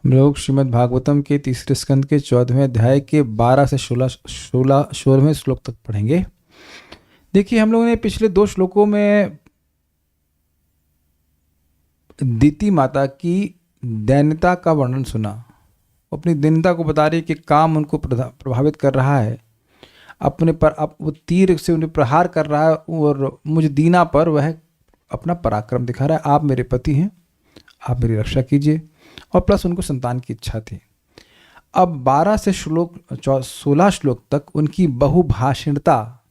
हम लोग श्रीमद् भागवतम के तीसरे स्कंद के 14वें अध्याय के 12 से 16वें श्लोक तक पढ़ेंगे। देखिए, हम लोगों ने पिछले दो श्लोकों में दीति माता की दैन्यता का वर्णन सुना। अपनी दीनता को बता रही कि काम उनको प्रभावित कर रहा है, अपने पर वो तीर से उन्हें प्रहार कर रहा है और मुझ दीना पर वह अपना पराक्रम दिखा रहा है। आप मेरे पति हैं, आप मेरी रक्षा कीजिए। और प्लस उनको संतान की इच्छा थी। अब 12 से 16 श्लोक तक उनकी बहुभाषणता,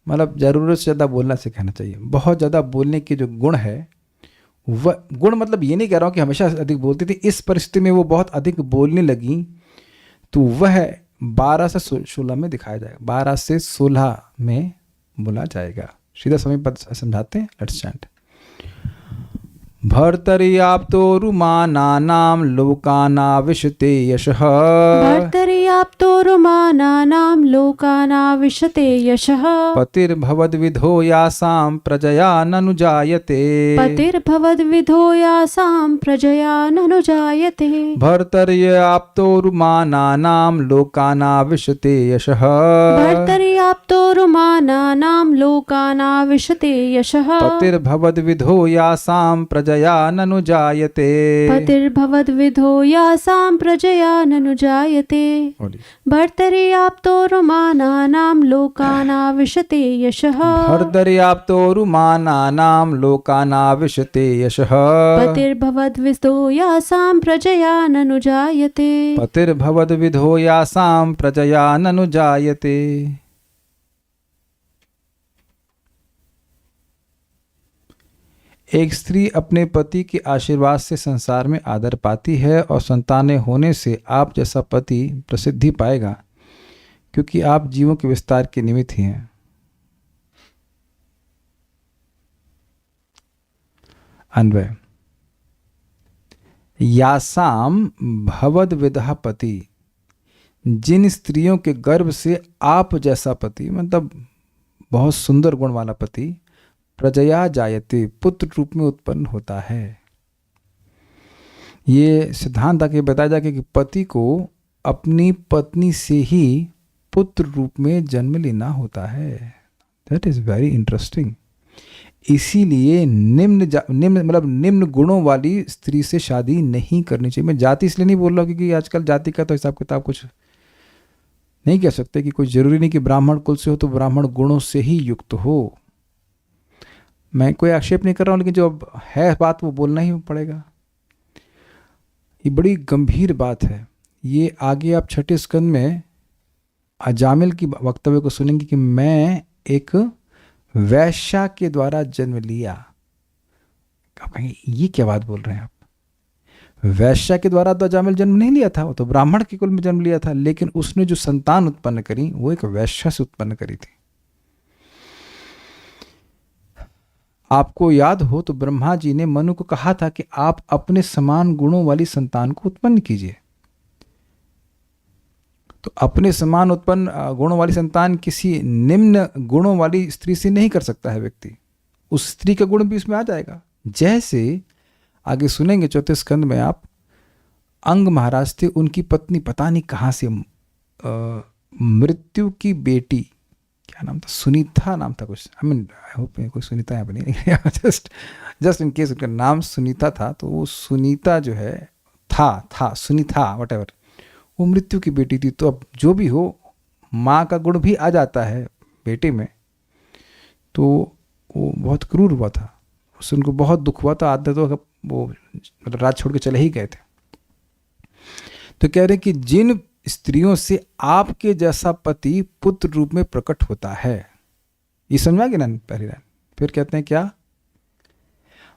मतलब ज़रूरत से ज़्यादा बोलना सिखाना चाहिए। बहुत ज़्यादा बोलने के जो गुण है, वह गुण मतलब ये नहीं कह रहा हूँ कि हमेशा अधिक बोलती थी, इस परिस्थिति में वो बहुत अधिक बोलने लगी, तो वह 12 से 16 में दिखाया जाएगा। 12 से 16 में बोला जाएगा। सीधा समय पद समझाते हैं। Let's chant. भर्तर्याप्तो रुमानानां लोकानाविशते यशः। भर्तर्याप्तो रुमानानां लोकानाविशते यशः। पतिर्भवद्विधो यासां प्रजया ननुजायते। पतिर्भवद्विधो यासां प्रजया ननुजायते। भर्तर्याप्तो रुमानानां लोकानाविशते यशः। भर्तर्याप्तो रुमानानां लोकानाविशते यशः। पतिर्भवद्विधो यासां प्रजया ननुजायते। पतिर्भवद्विधो यासां प्रजया ननुजायते। भर्तर्याप्तो रुमानानां लोकानाविशते यशः। भर्तर्याप्तो रुमानानां लोकानाविशते यशः। पतिर्भवद्विधो यासां प्रजया ननुजायते। पतिर्भवद्विधो यासां प्रजया ननुजायते। एक स्त्री अपने पति के आशीर्वाद से संसार में आदर पाती है और संतानें होने से आप जैसा पति प्रसिद्धि पाएगा, क्योंकि आप जीवों के विस्तार के निमित्त ही हैं। अन्वय। यासाम भवद्विदः पति, जिन स्त्रियों के गर्भ से आप जैसा पति, मतलब बहुत सुंदर गुण वाला पति, प्रजया जायते, पुत्र रूप में उत्पन्न होता है। ये सिद्धांत आके बताया जाए कि पति को अपनी पत्नी से ही पुत्र रूप में जन्म लेना होता है। That is very interesting. इसीलिए निम्न गुणों वाली स्त्री से शादी नहीं करनी चाहिए। मैं जाति इसलिए नहीं बोल रहा हूँ क्योंकि आजकल जाति का तो हिसाब किताब कुछ नहीं कह सकते कि कोई जरूरी नहीं कि ब्राह्मण कुल से हो तो ब्राह्मण गुणों से ही युक्त हो। मैं कोई आक्षेप नहीं कर रहा हूँ, लेकिन जो अब है बात वो बोलना ही पड़ेगा। ये बड़ी गंभीर बात है। ये आगे आप 6ठे स्कंद में अजामिल की वक्तव्य को सुनेंगे कि मैं एक वैश्या के द्वारा जन्म लिया। आप कहेंगे ये क्या बात बोल रहे हैं आप? वैश्या के द्वारा तो अजामिल जन्म नहीं लिया था, वो तो ब्राह्मण के कुल में जन्म लिया था, लेकिन उसने जो संतान उत्पन्न करी वो एक वैश्या से उत्पन्न करी थी। आपको याद हो तो ब्रह्मा जी ने मनु को कहा था कि आप अपने समान गुणों वाली संतान को उत्पन्न कीजिए। तो अपने समान उत्पन्न गुणों वाली संतान किसी निम्न गुणों वाली स्त्री से नहीं कर सकता है व्यक्ति। उस स्त्री का गुण भी उसमें आ जाएगा। जैसे आगे सुनेंगे 4थे स्कंद में आप, अंग महाराज थे, उनकी पत्नी पता नहीं कहाँ से मृत्यु की बेटी, क्या नाम था, सुनीता नाम था कुछ। आई होप कोई सुनीता यहाँ पर नहीं, जस्ट इन केस उनका नाम सुनीता था। तो वो सुनीता जो है था सुनीता वटेवर, वो मृत्यु की बेटी थी। तो अब जो भी हो, माँ का गुण भी आ जाता है बेटे में। तो वो बहुत क्रूर हुआ था, उससे उनको बहुत दुख हुआ था। आधे तो वो मतलब राज छोड़ के चले ही गए थे। तो कह रहे कि जिन स्त्रियों से आपके जैसा पति पुत्र रूप में प्रकट होता है, ये समझा कि ना पहली लाइन। फिर कहते हैं क्या,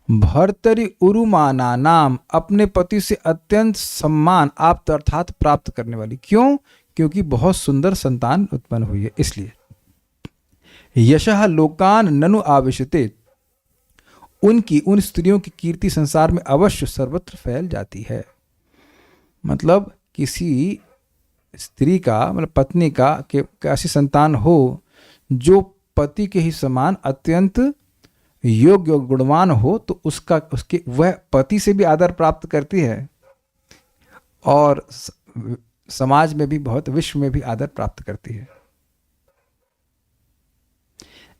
भर्तरि उरुमाना नाम, अपने पति से अत्यंत सम्मान आप अर्थात प्राप्त करने वाली। क्यों? क्योंकि बहुत सुंदर संतान उत्पन्न हुई है, इसलिए। यशः लोकान ननु आविशते, उनकी उन स्त्रियों की कीर्ति संसार में अवश्य सर्वत्र फैल जाती है। मतलब किसी स्त्री का, मतलब पत्नी का ऐसी संतान हो जो पति के ही समान अत्यंत योग्य गुणवान हो, तो उसके वह पति से भी आदर प्राप्त करती है और समाज में भी बहुत, विश्व में भी आदर प्राप्त करती है।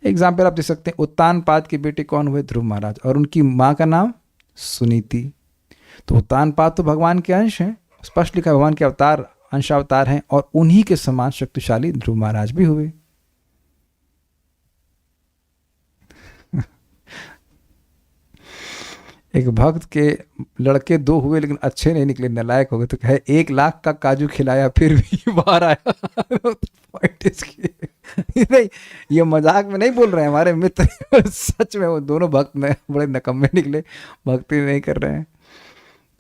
एग्जाम्पल आप दे सकते हैं, उत्तानपाद के बेटे कौन हुए? ध्रुव महाराज, और उनकी माँ का नाम सुनीति। तो उत्तानपाद तो भगवान के अंश हैं, स्पष्ट लिखा भगवान के अवतार, अंशावतार हैं, और उन्हीं के समान शक्तिशाली ध्रुव महाराज भी हुए। एक भक्त के लड़के 2 हुए लेकिन अच्छे नहीं निकले, नालायक हो गए। तो कहे 1 लाख का काजू खिलाया फिर भी बाहर आया। पॉइंट इसकी नहीं, ये मजाक में नहीं बोल रहे हैं हमारे मित्र, सच में वो दोनों भक्त में बड़े नकम्मे निकले, भक्ति नहीं कर रहे हैं।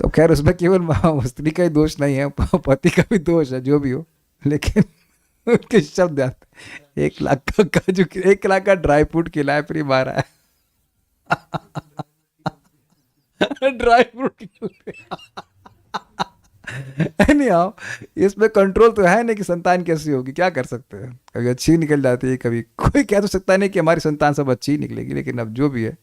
तो खैर उसमें केवल स्त्री का ही दोष नहीं है, पति का भी दोष है, जो भी हो, लेकिन उनके शब्द आते, 1 लाख का काजू, 1 लाख का ड्राई फ्रूट खिलाया फिर ही बाहर आया। ड्राई फ्रूट एनीहाउ, इसमें कंट्रोल तो है नहीं कि संतान कैसी होगी, क्या कर सकते हैं, कभी अच्छी निकल जाती है, कभी कोई कह तो सकता नहीं कि हमारी संतान सब अच्छी ही निकलेगी, लेकिन अब जो भी है।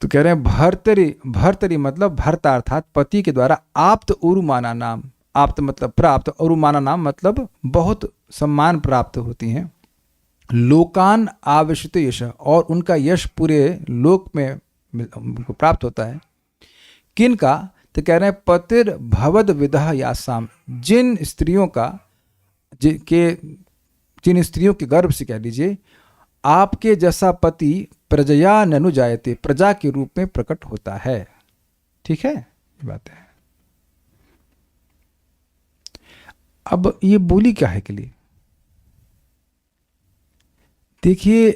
तो कह रहे हैं भर्तरी, भर्तरी मतलब भर्ता अर्थात पति के द्वारा आप्त उरुमाना नाम, आप्त मतलब प्राप्त, उरुमाना नाम मतलब बहुत सम्मान प्राप्त होती हैं। लोकान आविष्ट यश, और उनका यश पूरे लोक में उनको प्राप्त होता है। किन का? तो कह रहे हैं पतिर भवद विदह यासाम, जिन स्त्रियों का, जिन स्त्रियों के गर्भ से कह लीजिए आपके जैसा पति प्रजया ननु जायते, प्रजा के रूप में प्रकट होता है। ठीक है, ये बात है। अब ये बोली क्या है के लिए? देखिए,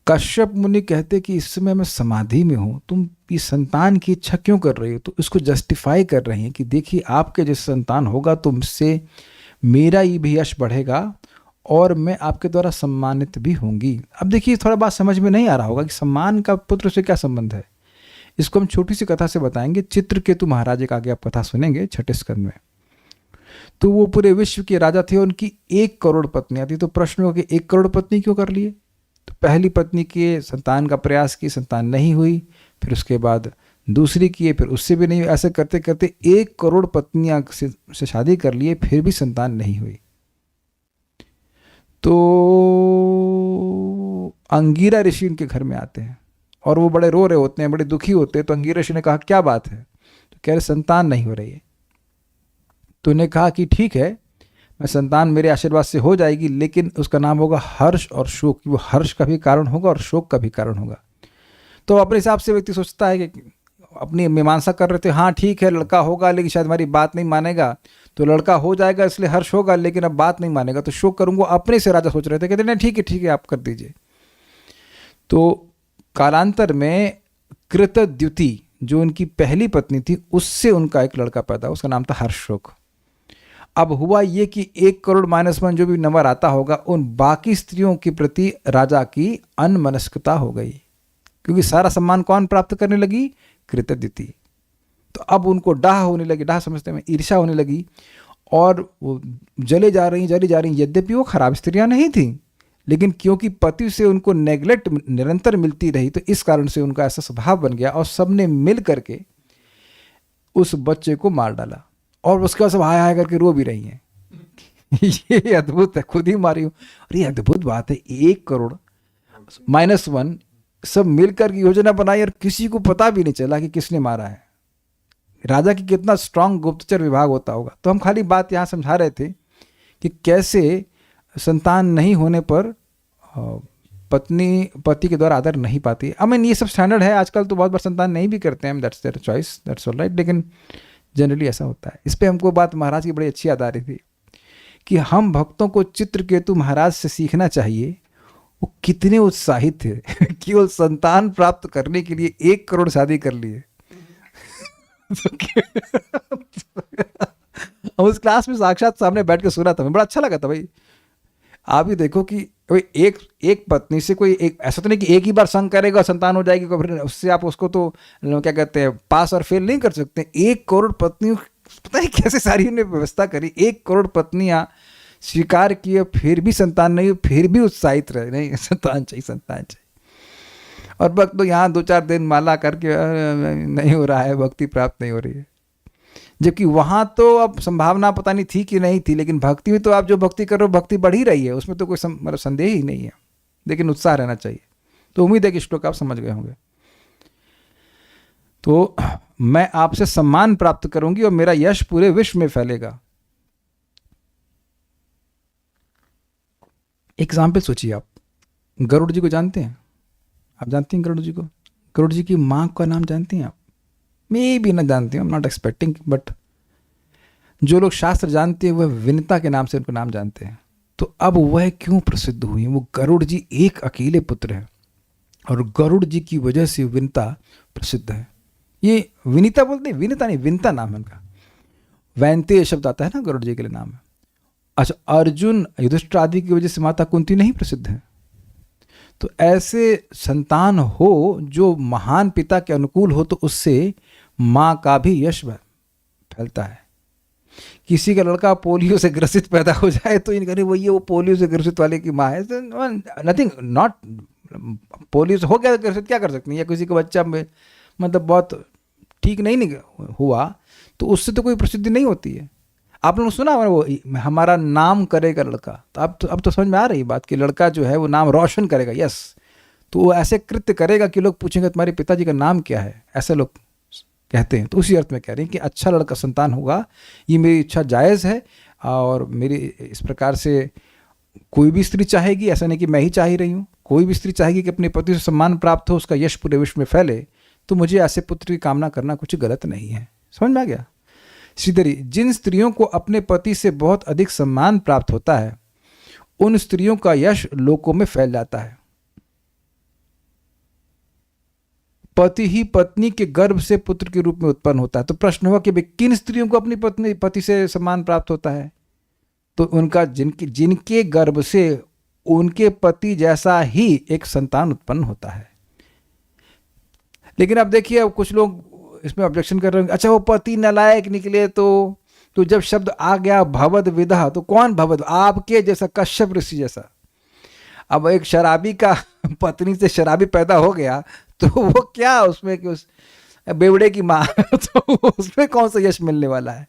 कश्यप मुनि कहते कि इस समय मैं समाधि में हूं, तुम इस संतान की इच्छा क्यों कर रही हो? तो इसको जस्टिफाई कर रहे हैं कि देखिए आपके जैसे संतान होगा तो मुझसे मेरा ये भी यश बढ़ेगा और मैं आपके द्वारा सम्मानित भी होंगी। अब देखिए थोड़ा बात समझ में नहीं आ रहा होगा कि सम्मान का पुत्र से क्या संबंध है। इसको हम छोटी सी कथा से बताएंगे। चित्रकेतु महाराज एक आगे आप कथा सुनेंगे 6ठे स्कंद में। तो वो पूरे विश्व के राजा थे, उनकी 1 करोड़ पत्नियां थी। तो प्रश्न हो कि 1 करोड़ पत्नी क्यों कर लिए? तो पहली पत्नी के संतान का प्रयास की, संतान नहीं हुई, फिर उसके बाद दूसरी किए, फिर उससे भी नहीं हुई। ऐसे करते करते 1 करोड़ पत्नियां से शादी कर लिए, फिर भी संतान नहीं हुई। तो अंगीरा ऋषि उनके घर में आते हैं और वो बड़े रो रहे होते हैं, बड़े दुखी होते हैं। तो अंगीरा ऋषि ने कहा क्या बात है? तो कह रहे संतान नहीं हो रही है। तो उन्हें कहा कि ठीक है, मैं संतान मेरे आशीर्वाद से हो जाएगी, लेकिन उसका नाम होगा हर्ष और शोक। वो हर्ष का भी कारण होगा और शोक का भी कारण होगा। तो अपने हिसाब से व्यक्ति सोचता है कि अपनी मीमांसा कर रहे थे, हाँ ठीक है लड़का होगा लेकिन शायद हमारी बात नहीं मानेगा, तो लड़का हो जाएगा इसलिए हर्ष होगा, लेकिन अब बात नहीं मानेगा तो शोक करूंगा। अपने से राजा सोच रहे थे, कहते नहीं ठीक है आप कर दीजिए। तो कालांतर में कृतद्युति जो उनकी पहली पत्नी थी, उससे उनका एक लड़का पैदा, उसका नाम था हर्षशोक। अब हुआ ये कि 1 करोड़ -1 जो भी नंबर आता होगा, उन बाकी स्त्रियों के प्रति राजा की अनमनस्कता हो गई, क्योंकि सारा सम्मान कौन प्राप्त करने लगी? कृतद्युति। तो अब उनको डाह होने लगी, डाह समझते हैं, ईर्ष्या होने लगी, और वो जली जा रही। यद्यपि वो खराब स्त्रियां नहीं थी, लेकिन क्योंकि पति से उनको नेग्लेक्ट निरंतर मिलती रही, तो इस कारण से उनका ऐसा स्वभाव बन गया और सबने मिल करके उस बच्चे को मार डाला। और उसके बाद सब हाय हाय करके रो भी रही हैं। ये अद्भुत है, खुद ही मारी हूँ। और ये अद्भुत बात है, 1 करोड़ -1 सब मिलकर की योजना बनाई और किसी को पता भी नहीं चला कि किसने मारा है। राजा की कितना स्ट्रांग गुप्तचर विभाग होता होगा। तो हम खाली बात यहाँ समझा रहे थे कि कैसे संतान नहीं होने पर पत्नी पति के द्वारा आदर नहीं पाती। आई मीन ये सब स्टैंडर्ड है, आजकल तो बहुत बार संतान नहीं भी करते हैं, that's their choice, that's all right, लेकिन जनरली ऐसा होता है। इस पर हमको बात महाराज की बड़ी अच्छी याद आ रही थी कि हम भक्तों को चित्रकेतु महाराज से सीखना चाहिए। वो कितने उत्साहित थे केवल संतान प्राप्त करने के लिए 1 करोड़ शादी कर लिए। उस क्लास में साक्षात सामने बैठ के सुना था, मैं, बड़ा अच्छा लगा था। भाई आप ही देखो कि एक पत्नी से कोई एक ऐसा तो नहीं कि एक ही बार संग करेगा संतान हो जाएगी, फिर उससे आप उसको तो क्या कहते हैं पास और फेल नहीं कर सकते। 1 करोड़ पत्नियों, पता है कैसे सारी ने व्यवस्था करी। 1 करोड़ पत्नियां स्वीकार किए, फिर भी संतान नहीं, फिर भी उत्साहित रहे, नहीं संतान चाहिए। और भक्त तो यहाँ 2-4 दिन माला करके नहीं हो रहा है, भक्ति प्राप्त नहीं हो रही है। जबकि वहाँ तो अब संभावना पता नहीं थी कि नहीं थी, लेकिन भक्ति में तो आप जो भक्ति कर रहे हो भक्ति बढ़ ही रही है, उसमें तो कोई मतलब संदेह ही नहीं है, लेकिन उत्साह रहना चाहिए। तो उम्मीद है कि श्लोक आप समझ गए होंगे। तो मैं आपसे सम्मान प्राप्त करूंगी और मेरा यश पूरे विश्व में फैलेगा। एग्जाम्पल सोचिए, आप गरुड़ जी को जानते हैं? आप जानती हैं गरुड़ जी को? गरुड़ जी की माँ का नाम जानती हैं आप? मैं भी ना जानती हूँ, नॉट एक्सपेक्टिंग, बट जो लोग शास्त्र जानते हैं वह विनिता के नाम से उनका नाम जानते हैं। तो अब वह क्यों प्रसिद्ध हुई? वो गरुड़ जी एक अकेले पुत्र हैं और गरुड़ जी की वजह से विनिता प्रसिद्ध है। ये विनीता बोलते हैं, विनिता नहीं, विनिता नाम है उनका। वैंते शब्द आता है ना गरुड़ जी के लिए नाम है। अच्छा, अर्जुन युधिष्ठिर आदि की वजह से माता कुंती नहीं प्रसिद्ध है? तो ऐसे संतान हो जो महान पिता के अनुकूल हो तो उससे माँ का भी यश फैलता है। किसी का लड़का पोलियो से ग्रसित पैदा हो जाए तो इन वो ये वो पोलियो से ग्रसित वाले की माँ है, नथिंग, नॉट पोलियो से हो गया ग्रसित, क्या कर सकते हैं? या किसी का बच्चा में मतलब बहुत ठीक नहीं हुआ तो उससे तो कोई प्रसिद्धि नहीं होती है। आप लोगों ने सुना वो हमारा नाम करेगा लड़का, तो अब तो समझ में आ रही बात कि लड़का जो है वो नाम रोशन करेगा। यस, तो वो ऐसे कृत्य करेगा कि लोग पूछेंगे तुम्हारे पिताजी का नाम क्या है, ऐसे लोग कहते हैं। तो उसी अर्थ में कह रहे हैं कि अच्छा लड़का संतान होगा, ये मेरी इच्छा जायज़ है और मेरी इस प्रकार से कोई भी स्त्री चाहेगी, ऐसा नहीं कि मैं ही चाह ही रही हूँ, कोई भी स्त्री चाहेगी कि अपने पति से सम्मान प्राप्त हो, उसका यश पूरे विश्व में फैले, तो मुझे ऐसे पुत्र की कामना करना कुछ गलत नहीं है। समझ में आ गया? श्रीधरी, जिन स्त्रियों को अपने पति से बहुत अधिक सम्मान प्राप्त होता है उन स्त्रियों का यश लोकों में फैल जाता है। पति ही पत्नी के गर्भ से पुत्र के रूप में उत्पन्न होता है। तो प्रश्न हुआ कि किन स्त्रियों को अपनी पति से सम्मान प्राप्त होता है? तो उनका जिनके गर्भ से उनके पति जैसा ही एक संतान उत्पन्न होता है। लेकिन अब देखिए, अब कुछ लोग इसमें ऑब्जेक्शन कर रहे हैं, अच्छा वो पति नालायक निकले तो जब शब्द आ गया भवद विदा, तो कौन भवद? आपके जैसा, कश्यप ऋषि जैसा। अब एक शराबी का पत्नी से शराबी पैदा हो गया तो वो क्या उसमें कि उस बेवड़े की माँ तो उसमें कौन सा यश मिलने वाला है?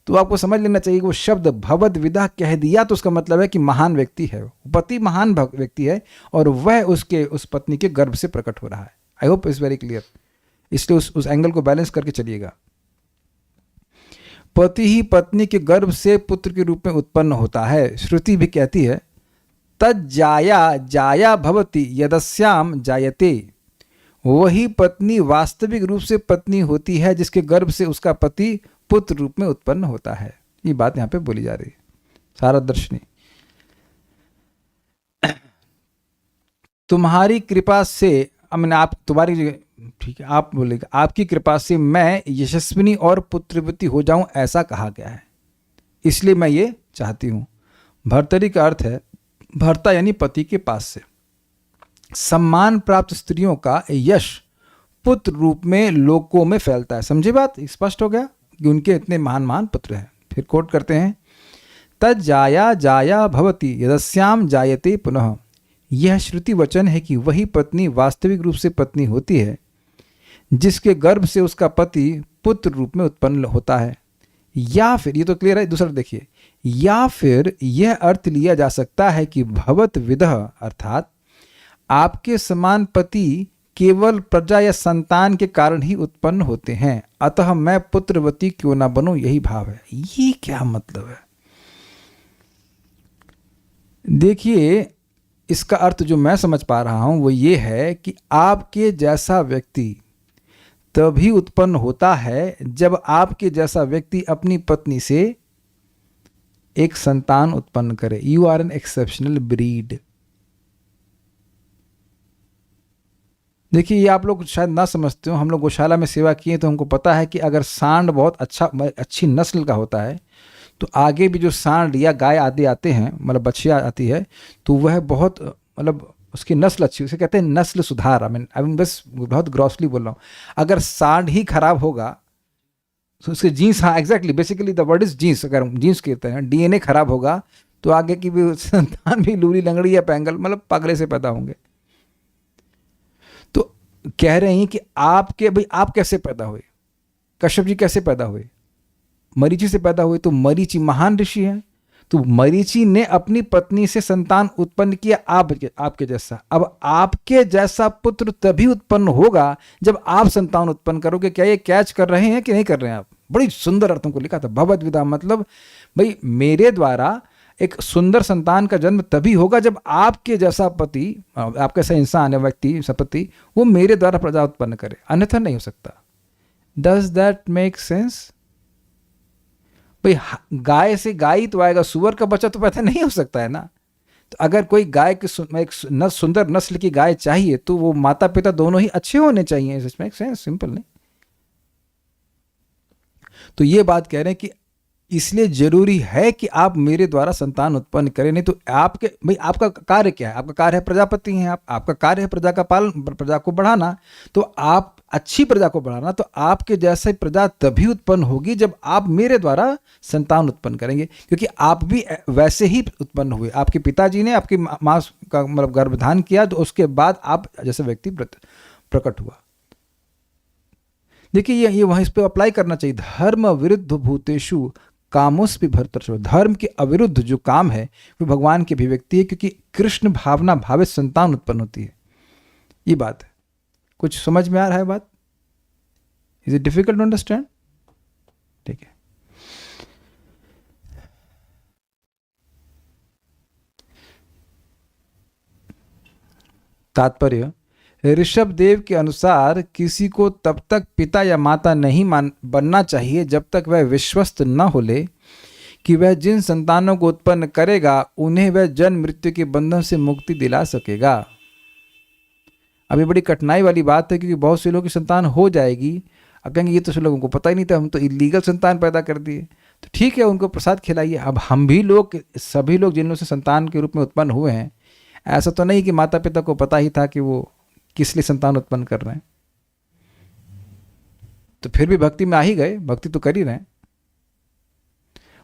तो आपको समझ लेना चाहिए कि वो शब्द भवद विदा कह दिया तो उसका मतलब है कि महान व्यक्ति है, पति महान व्यक्ति है और वह उस पत्नी के गर्भ से प्रकट हो रहा है। I hope it's very clear. इसलिए उस एंगल को बैलेंस करके चलिएगा। पति ही पत्नी के गर्भ से पुत्र के रूप में उत्पन्न होता है। श्रुति भी कहती है तज्जाया जाया भवति यदस्याम जायते। वही पत्नी वास्तविक रूप से पत्नी होती है जिसके गर्भ से उसका पति पुत्र रूप में उत्पन्न होता है। ये बात यहाँ पे बोली जा रही है। सारा दर्शनी, तुम्हारी कृपा से, आप तुम्हारी, ठीक है आप बोलेगा, आपकी कृपा से मैं यशस्विनी और पुत्रवती हो जाऊं ऐसा कहा गया है, इसलिए मैं ये चाहती हूं। भर्तरी का अर्थ है भर्ता यानी पति के पास से। सम्मान प्राप्त स्त्रियों का यश पुत्र रूप में लोकों में फैलता है। समझे बात? स्पष्ट हो गया कि उनके इतने महान महान पुत्र हैं। फिर कोट करते हैं तद जाया जाया भवति यदस्याम जायते पुनः। यह श्रुति वचन है कि वही पत्नी वास्तविक रूप से पत्नी होती है जिसके गर्भ से उसका पति पुत्र रूप में उत्पन्न होता है। या फिर, ये तो क्लियर है, दूसरा देखिए, या फिर यह अर्थ लिया जा सकता है कि भवत विदह अर्थात आपके समान पति केवल प्रजा या संतान के कारण ही उत्पन्न होते हैं, अतः मैं पुत्रवती क्यों ना बनूं, यही भाव है। ये क्या मतलब है? देखिए, इसका अर्थ जो मैं समझ पा रहा हूं वो ये है कि आपके जैसा व्यक्ति तभी उत्पन्न होता है जब आपके जैसा व्यक्ति अपनी पत्नी से एक संतान उत्पन्न करे। You are an exceptional breed. देखिए, ये आप लोग शायद ना समझते हो, हम लोग गौशाला में सेवा किए तो हमको पता है कि अगर सांड बहुत अच्छी नस्ल का होता है तो आगे भी जो सांड या गाय आदि आते हैं, मतलब बछिया आती है, तो वह बहुत मतलब उसकी नस्ल अच्छी, उसे कहते हैं नस्ल सुधार। आई मीन बस बहुत ग्रॉसली बोल रहा हूँ। अगर सांड ही खराब होगा तो उसके जीन्स, हाँ exactly, basically the word is genes, अगर जीन्स कहते हैं, डीएनए खराब होगा तो आगे की भी संतान भी लूली लंगड़ी या पैंगल मतलब पागले से पैदा होंगे। तो कह रहे हैं कि आपके भाई आप कैसे पैदा हुए, कश्यप जी कैसे पैदा हुए, मरीचि से पैदा हुए। तो मरीचि महान ऋषि हैं, तो मरीचि ने अपनी पत्नी से संतान उत्पन्न किया आपके जैसा। अब आपके जैसा पुत्र तभी उत्पन्न होगा जब आप संतान उत्पन्न करोगे। क्या ये कैच कर रहे हैं कि नहीं कर रहे हैं आप? बड़ी सुंदर अर्थों को लिखा था भगवद विदा, मतलब भाई मेरे द्वारा एक सुंदर संतान का जन्म तभी होगा जब आपके जैसा पति, आपका जैसा इंसान है, व्यक्ति, सपति, वो मेरे द्वारा प्रजा उत्पन्न करे, अन्यथा नहीं हो सकता। Does that make sense? भाई गाय से गाय तो आएगा, सुअर का बच्चा तो पैदा नहीं हो सकता है ना। तो अगर कोई गाय की एक सुंदर नस्ल की गाय चाहिए तो वो माता पिता दोनों ही अच्छे होने चाहिए। इसमें एक सेंस, सिंपल नहीं। तो ये बात कह रहे हैं कि इसलिए जरूरी है कि आप मेरे द्वारा संतान उत्पन्न करें, नहीं तो आपके भाई आपका कार्य क्या है? आपका कार्य है प्रजापति हैं आप, आपका कार्य है प्रजा का पालन, प्रजा को बढ़ाना। तो आप अच्छी प्रजा को बढ़ाना, तो आपके जैसे प्रजा तभी उत्पन्न होगी जब आप मेरे द्वारा संतान उत्पन्न करेंगे, क्योंकि आप भी वैसे ही उत्पन्न हुए। आपके पिताजी ने आपकी मां का मतलब गर्भधान किया, तो उसके बाद आप जैसे व्यक्ति प्रकट हुआ। देखिए ये वहां इस पर अप्लाई करना चाहिए। धर्म विरुद्ध भूतेषु कामोस भी भरतर्षभ। धर्म के अविरुद्ध जो काम है वो भगवान की अभिव्यक्ति है, क्योंकि कृष्ण भावना भावित संतान उत्पन्न होती है। ये बात है। कुछ समझ में आ रहा है बात? Is it difficult to understand? ठीक है। तात्पर्य, ऋषभ देव के अनुसार किसी को तब तक पिता या माता नहीं बनना चाहिए जब तक वह विश्वस्त न हो ले कि वह जिन संतानों को उत्पन्न करेगा उन्हें वह जन्म मृत्यु के बंधन से मुक्ति दिला सकेगा। अभी बड़ी कठिनाई वाली बात है, क्योंकि बहुत से लोगों की संतान हो जाएगी। अब कहेंगे ये तो लोगों को पता ही नहीं था, हम तो इलीगल संतान पैदा कर दिए। तो ठीक है, उनको प्रसाद खिलाइए। अब हम भी लोग, सभी लोग जिन लोगों से संतान के रूप में उत्पन्न हुए हैं, ऐसा तो नहीं कि माता पिता को पता ही था कि वो किस लिए संतान उत्पन्न कर रहे हैं। तो फिर भी भक्ति में आ ही गए, भक्ति तो कर ही रहे हैं।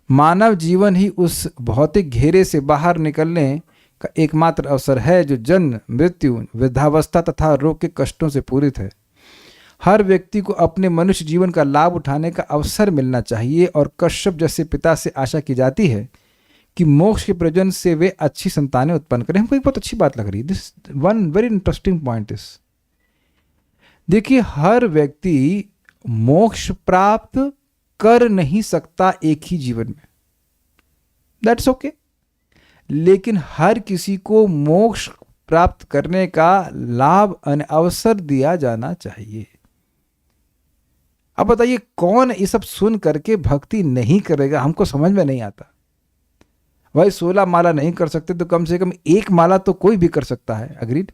मानव जीवन ही उस भौतिक घेरे से बाहर निकलने का एकमात्र अवसर है जो जन्म मृत्यु वृद्धावस्था तथा रोग के कष्टों से पूरित है। हर व्यक्ति को अपने मनुष्य जीवन का लाभ उठाने का अवसर मिलना चाहिए, और कश्यप जैसे पिता से आशा की जाती है कि मोक्ष के प्रयोजन से वे अच्छी संतानें उत्पन्न करें। हमको एक बहुत अच्छी बात लग रही है। This one very interesting point is, देखिए हर व्यक्ति मोक्ष प्राप्त कर नहीं सकता एक ही जीवन में, दैट्स ओके, लेकिन हर किसी को मोक्ष प्राप्त करने का लाभ अवसर दिया जाना चाहिए। अब बताइए कौन ये सब सुन करके भक्ति नहीं करेगा? हमको समझ में नहीं आता। भाई 16 माला नहीं कर सकते तो कम से कम एक माला तो कोई भी कर सकता है। अग्रीड?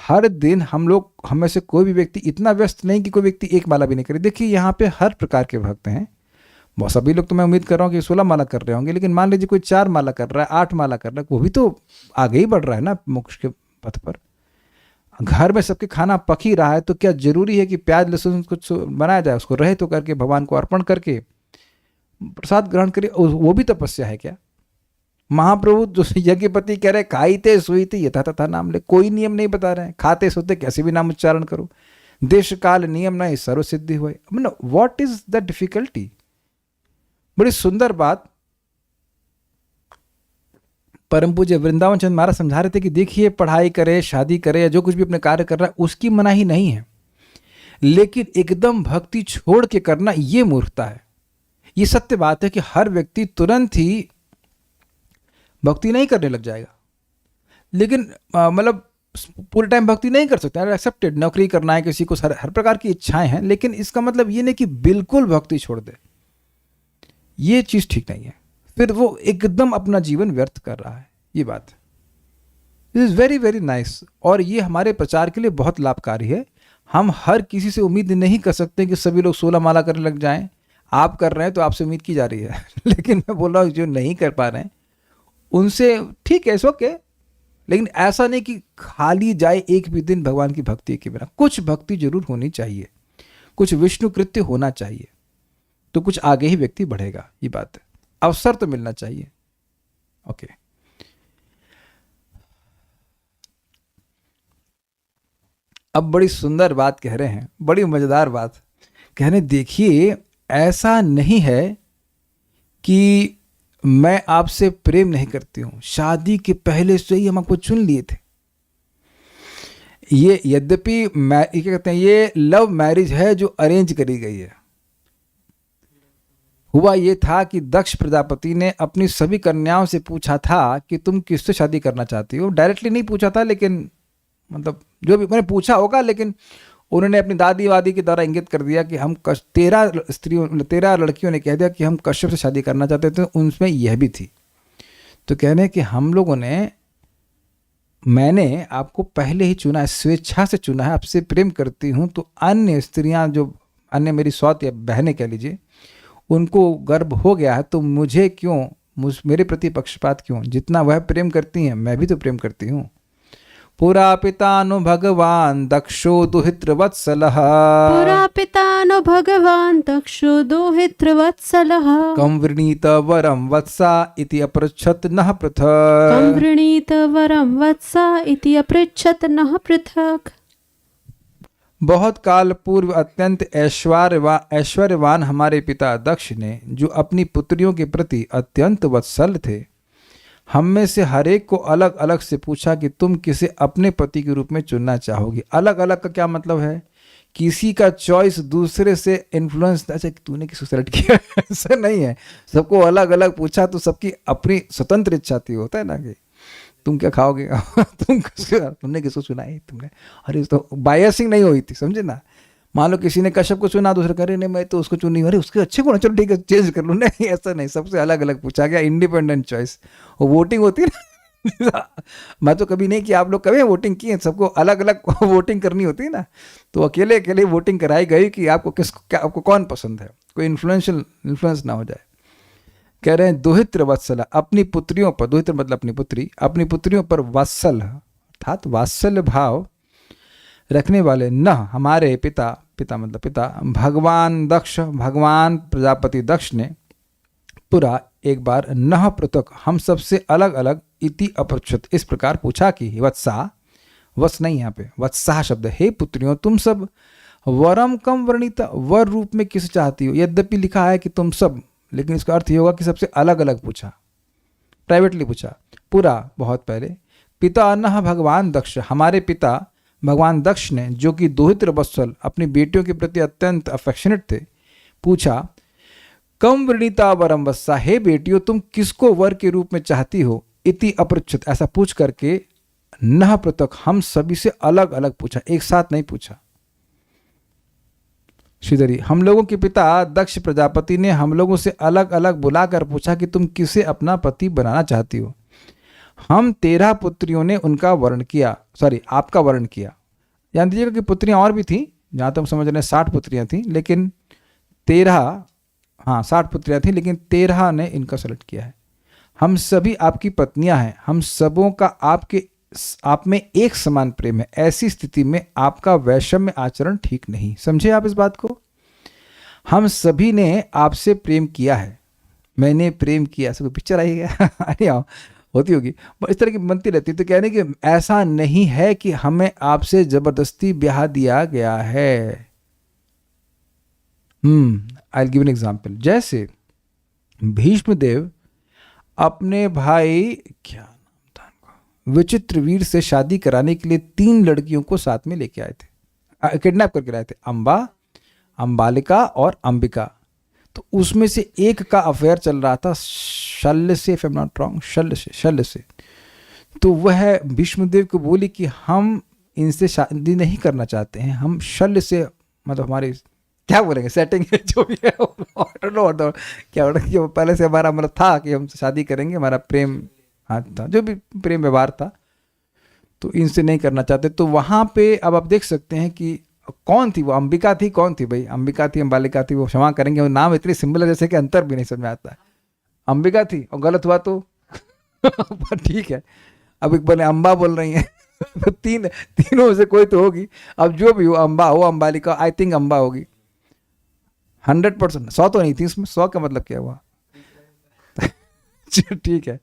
हर दिन हम में से कोई भी व्यक्ति इतना व्यस्त नहीं कि कोई व्यक्ति एक माला भी नहीं करे। देखिए यहाँ पे हर प्रकार के भक्त हैं। बहुत सभी लोग तो मैं उम्मीद कर रहा हूँ कि 16 माला कर रहे होंगे, लेकिन मान लीजिए कोई 4 माला कर रहा है, 8 माला कर रहा है, वो भी तो आगे ही बढ़ रहा है ना मोक्ष के पथ पर। घर में सबके खाना पक ही रहा है, तो क्या जरूरी है कि प्याज लहसुन कुछ बनाया जाए? उसको रहे तो करके भगवान को अर्पण करके प्रसाद ग्रहण करिए, वो भी तपस्या है क्या? महाप्रभु जो यज्ञपति कह रहे खाईते सोईते यथा तथा नाम ले, कोई नियम नहीं बता रहे हैं। खाते सोते कैसे भी नाम उच्चारण करो, देश काल नियम नहीं सर्व सिद्धि हुए। What is the difficulty? बड़ी सुंदर बात परम पूज्य वृंदावन चंद्र महाराज समझा रहे थे कि देखिए पढ़ाई करे, शादी करे, या जो कुछ भी अपने कार्य कर रहा है उसकी मनाही नहीं है, लेकिन एकदम भक्ति छोड़ के करना ये मूर्खता है। ये सत्य बात है कि हर व्यक्ति तुरंत ही भक्ति नहीं करने लग जाएगा, लेकिन मतलब पूरे टाइम भक्ति नहीं कर सकते। एक्सेप्टेड, नौकरी करना है किसी को, हर प्रकार की इच्छाएं हैं, लेकिन इसका मतलब ये नहीं कि बिल्कुल भक्ति छोड़ दे। ये चीज ठीक नहीं है, फिर वो एकदम अपना जीवन व्यर्थ कर रहा है। ये बात this is very very nice, और ये हमारे प्रचार के लिए बहुत लाभकारी है। हम हर किसी से उम्मीद नहीं कर सकते कि सभी लोग 16 माला करने लग जाएं। आप कर रहे हैं तो आपसे उम्मीद की जा रही है लेकिन मैं बोल रहा हूँ जो नहीं कर पा रहे हैं उनसे ठीक है, ओके, लेकिन ऐसा नहीं कि खाली जाए एक भी दिन भगवान की भक्ति के बिना। कुछ भक्ति जरूर होनी चाहिए, कुछ विष्णु कृत्य होना चाहिए, तो कुछ आगे ही व्यक्ति बढ़ेगा। ये बात है, अवसर तो मिलना चाहिए। ओके, अब बड़ी सुंदर बात कह रहे हैं, बड़ी मजेदार बात कह रहे हैं। देखिए, ऐसा नहीं है कि मैं आपसे प्रेम नहीं करती हूं, शादी के पहले से ही हम आपको चुन लिए थे। ये यद्यपि क्या कहते हैं, ये लव मैरिज है जो अरेंज करी गई है। हुआ ये था कि दक्ष प्रजापति ने अपनी सभी कन्याओं से पूछा था कि तुम किससे शादी करना चाहती हो। डायरेक्टली नहीं पूछा था, लेकिन मतलब जो भी मैंने पूछा होगा, लेकिन उन्होंने अपनी दादी वादी के द्वारा इंगित कर दिया कि हम 13 लड़कियों ने कह दिया कि हम कश्यप से शादी करना चाहते थे, उनमें यह भी थी। तो कहने कि हम लोगों ने, मैंने आपको पहले ही चुना है, स्वेच्छा से चुना है, आपसे प्रेम करती हूँ। तो अन्य स्त्रियां, जो अन्य मेरी सौत या बहनें कह लीजिए, उनको गर्भ हो गया है, तो मुझे क्यों, मेरे प्रति पक्षपात क्यों? जितना वह प्रेम करती हैं मैं भी तो प्रेम करती हूँ। पुरा पितानु भगवान दक्षो दुहित्रवत्सलः, पुरा पितानो भगवान् दक्षो दोहित्रवत्सलः, कं वृणीत वरं वत्सा इति अपृच्छत् नः कं पृथक्। वृणीत वरं वत्सा इति अपृच्छत् नः पृथक्। बहुत काल पूर्व अत्यंत ऐश्वर्यवान हमारे पिता दक्ष ने, जो अपनी पुत्रियों के प्रति अत्यंत वत्सल थे, हम में से हर एक को अलग अलग से पूछा कि तुम किसे अपने पति के रूप में चुनना चाहोगी। अलग अलग का क्या मतलब है? किसी का चॉइस दूसरे से इन्फ्लुएंस, अच्छा तूने किसको सेलेक्ट किया ऐसा नहीं है। सबको अलग अलग पूछा, तो सबकी अपनी स्वतंत्र इच्छा थी। होता है ना कि तुम क्या खाओगे तुमने किसको चुना है, तुमने, अरे तो बायसिंग नहीं हुई थी, समझे ना। मान लो किसी ने कश्यप को चुना, दूसरा करे नहीं मैं तो उसको चुनी, अरे उसके अच्छे कौन, चलो ठीक है चेंज कर लो। नहीं, ऐसा नहीं, सबसे अलग अलग पूछा गया, इंडिपेंडेंट चॉइस। वो वोटिंग होती है ना मैं तो कभी नहीं किया, आप लोग कभी वोटिंग किए? सबको अलग अलग वोटिंग करनी होती है ना, तो अकेले अकेले वोटिंग कराई गई कि आपको आपको कौन पसंद है, कोई इन्फ्लुएंस ना हो जाए। कह रहे हैं दुहित्र वत्सल, अपनी पुत्रियों पर, दुहित्र मतलब अपनी पुत्री, अपनी पुत्रियों पर वत्सल अर्थात वात्सल्य भाव रखने वाले न हमारे पिता, पिता मतलब पिता, भगवान दक्ष, भगवान प्रजापति दक्ष ने पुरा एक बार नह पृथक, हम सबसे अलग अलग, इति अपृच्छत् इस प्रकार पूछा कि वत्सा, वत्स नहीं यहाँ पे, वत्सा शब्द, हे पुत्रियों तुम सब वरम कम वर्णित, वर रूप में किस चाहती हो। यद्यपि लिखा है कि तुम सब, लेकिन इसका अर्थ ये होगा कि सबसे अलग अलग पूछा, प्राइवेटली पूछा। पुरा बहुत पहले, पिता नह भगवान दक्ष, हमारे पिता भगवान दक्ष ने, जो कि दोहित्र वत्सल अपनी बेटियों के प्रति अत्यंत अफेक्शनेट थे, पूछा कम वृणीता वरम वत्सा, हे बेटियों तुम किसको वर के रूप में चाहती हो। इति अपृच्छत्, ऐसा पूछ करके नह पृथक, हम सभी से अलग अलग पूछा, एक साथ नहीं पूछा। श्रीधरी, हम लोगों के पिता दक्ष प्रजापति ने हम लोगों से अलग अलग बुलाकर पूछा कि तुम किसे अपना पति बनाना चाहती हो। हम 13 पुत्रियों ने उनका वर्ण किया, आपका वर्ण किया। जान दीजिएगा कि पुत्रियां और भी थी, जहाँ तक समझ रहे हैं 60 पुत्रियां थी, लेकिन 60 पुत्रियां थी, लेकिन 13 ने इनका सेलेक्ट किया है। हम सभी आपकी पत्नियां हैं, हम सबों का आप में एक समान प्रेम है। ऐसी स्थिति में आपका वैषम्य आचरण ठीक नहीं। समझे आप इस बात को? हम सभी ने आपसे प्रेम किया है, मैंने प्रेम किया, ऐसा कोई पिक्चर आई है अरे होती होगी, इस तरह की बनती रहती। तो कहने कि ऐसा नहीं है कि हमें आपसे जबरदस्ती ब्याह दिया गया है। I give an example. जैसे भीष्मदेव अपने भाई, क्या नाम था उनका, विचित्रवीर से शादी कराने के लिए 3 लड़कियों को साथ में लेके आए थे, किडनैप करके लाए थे, अंबा, अंबालिका और अंबिका। तो उसमें से एक का अफेयर चल रहा था शल्य से, if I am not wrong, शल्य से। तो वह भीष्मदेव को बोली कि हम इनसे शादी नहीं करना चाहते हैं, हम शल्य से, मतलब हमारी क्या बोलेंगे, सेटिंग है जो भी है क्या पहले से हमारा मतलब था कि हम शादी करेंगे, हमारा प्रेम था, जो भी प्रेम व्यवहार था, तो इनसे नहीं करना चाहते। तो वहाँ पे अब आप देख सकते हैं कि कौन थी वो, अंबिका थी, कौन थी भाई, अंबिका थी, अंबालिका थी, वो क्षमा करेंगे, वो नाम इतनी सिंपल है जैसे कि अंतर भी नहीं समझ में आता है। अंबिका थी और गलत हुआ तो ठीक है, अब एक बोले अम्बा बोल रही हैं तो तीनों में से कोई तो होगी। अब जो भी हो, अम्बा हो, अंबालिका, आई थिंक अम्बा होगी 100%, 100 तो नहीं थी इसमें, 100 का मतलब क्या हुआ ठीक है,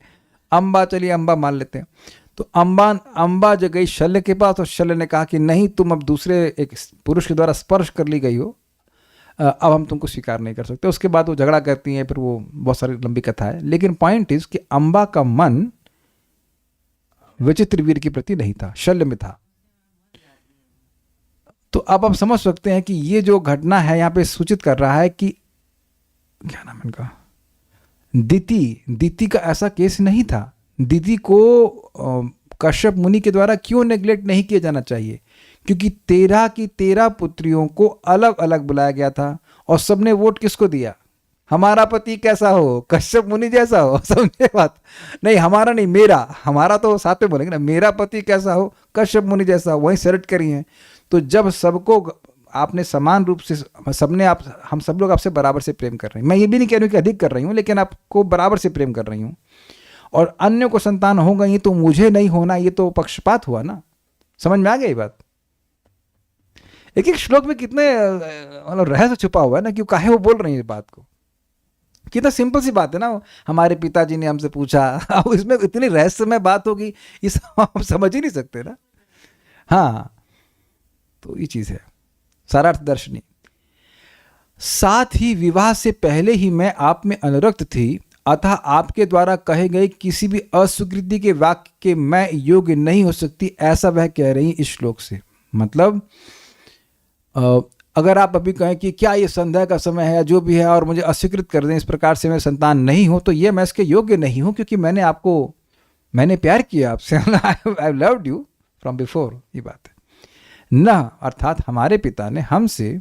अम्बा, चलिए अम्बा मान लेते हैं। तो अम्बा जो गई शल्य के पास, और शल्य ने कहा कि नहीं, तुम अब दूसरे एक पुरुष के द्वारा स्पर्श कर ली गई हो, अब हम तुमको स्वीकार नहीं कर सकते। उसके बाद वो झगड़ा करती हैं, फिर वो बहुत सारी लंबी कथा है। लेकिन पॉइंट इज कि अम्बा का मन विचित्र वीर के प्रति नहीं था, शल्य में था। तो अब आप समझ सकते हैं कि ये जो घटना है यहाँ पे सूचित कर रहा है कि क्या नाम इनका, दीति का ऐसा केस नहीं था। दीति को कश्यप मुनि के द्वारा क्यों नेग्लेक्ट नहीं किया जाना चाहिए? क्योंकि 13 की 13 पुत्रियों को अलग अलग बुलाया गया था, और सबने वोट किसको दिया? हमारा पति कैसा हो, कश्यप मुनि जैसा हो। समझे बात? नहीं, हमारा नहीं, मेरा, हमारा तो साथ में बोलेंगे ना, मेरा पति कैसा हो, कश्यप मुनि जैसा हो, वही सेलेक्ट करी है। तो जब सबको आपने समान रूप से, हम सब लोग आपसे बराबर से प्रेम कर रहे हैं, मैं ये भी नहीं कह रही हूँ कि अधिक कर रही हूँ, लेकिन आपको बराबर से प्रेम कर रही हूँ, और अन्य को संतान हो गई तो मुझे नहीं होना, ये तो पक्षपात हुआ ना। समझ में आ गई बात? एक एक श्लोक में कितने मतलब रहस्य छुपा हुआ है ना, कि काहे वो बोल रही है इस बात को। कितना सिंपल सी बात है ना, हमारे पिताजी ने हमसे पूछा, अब इसमें इतनी रहस्यमय बात होगी, ये आप समझ ही नहीं सकते ना। हाँ, तो ये चीज है सारार्थ दर्शनी। साथ ही विवाह से पहले ही मैं आप में अनुरक्त थी, अतः आपके द्वारा कहे गए किसी भी अस्वीकृति के वाक्य के मैं योग्य नहीं हो सकती, ऐसा वह कह रही इस श्लोक से। मतलब अगर आप अभी कहें कि क्या ये संध्या का समय है या जो भी है, और मुझे अस्वीकृत कर दें इस प्रकार से, मैं संतान नहीं हूं, तो ये मैं इसके योग्य नहीं हूं, क्योंकि मैंने प्यार किया आपसे, I loved you from before. ये बात है न, अर्थात हमारे पिता ने हमसे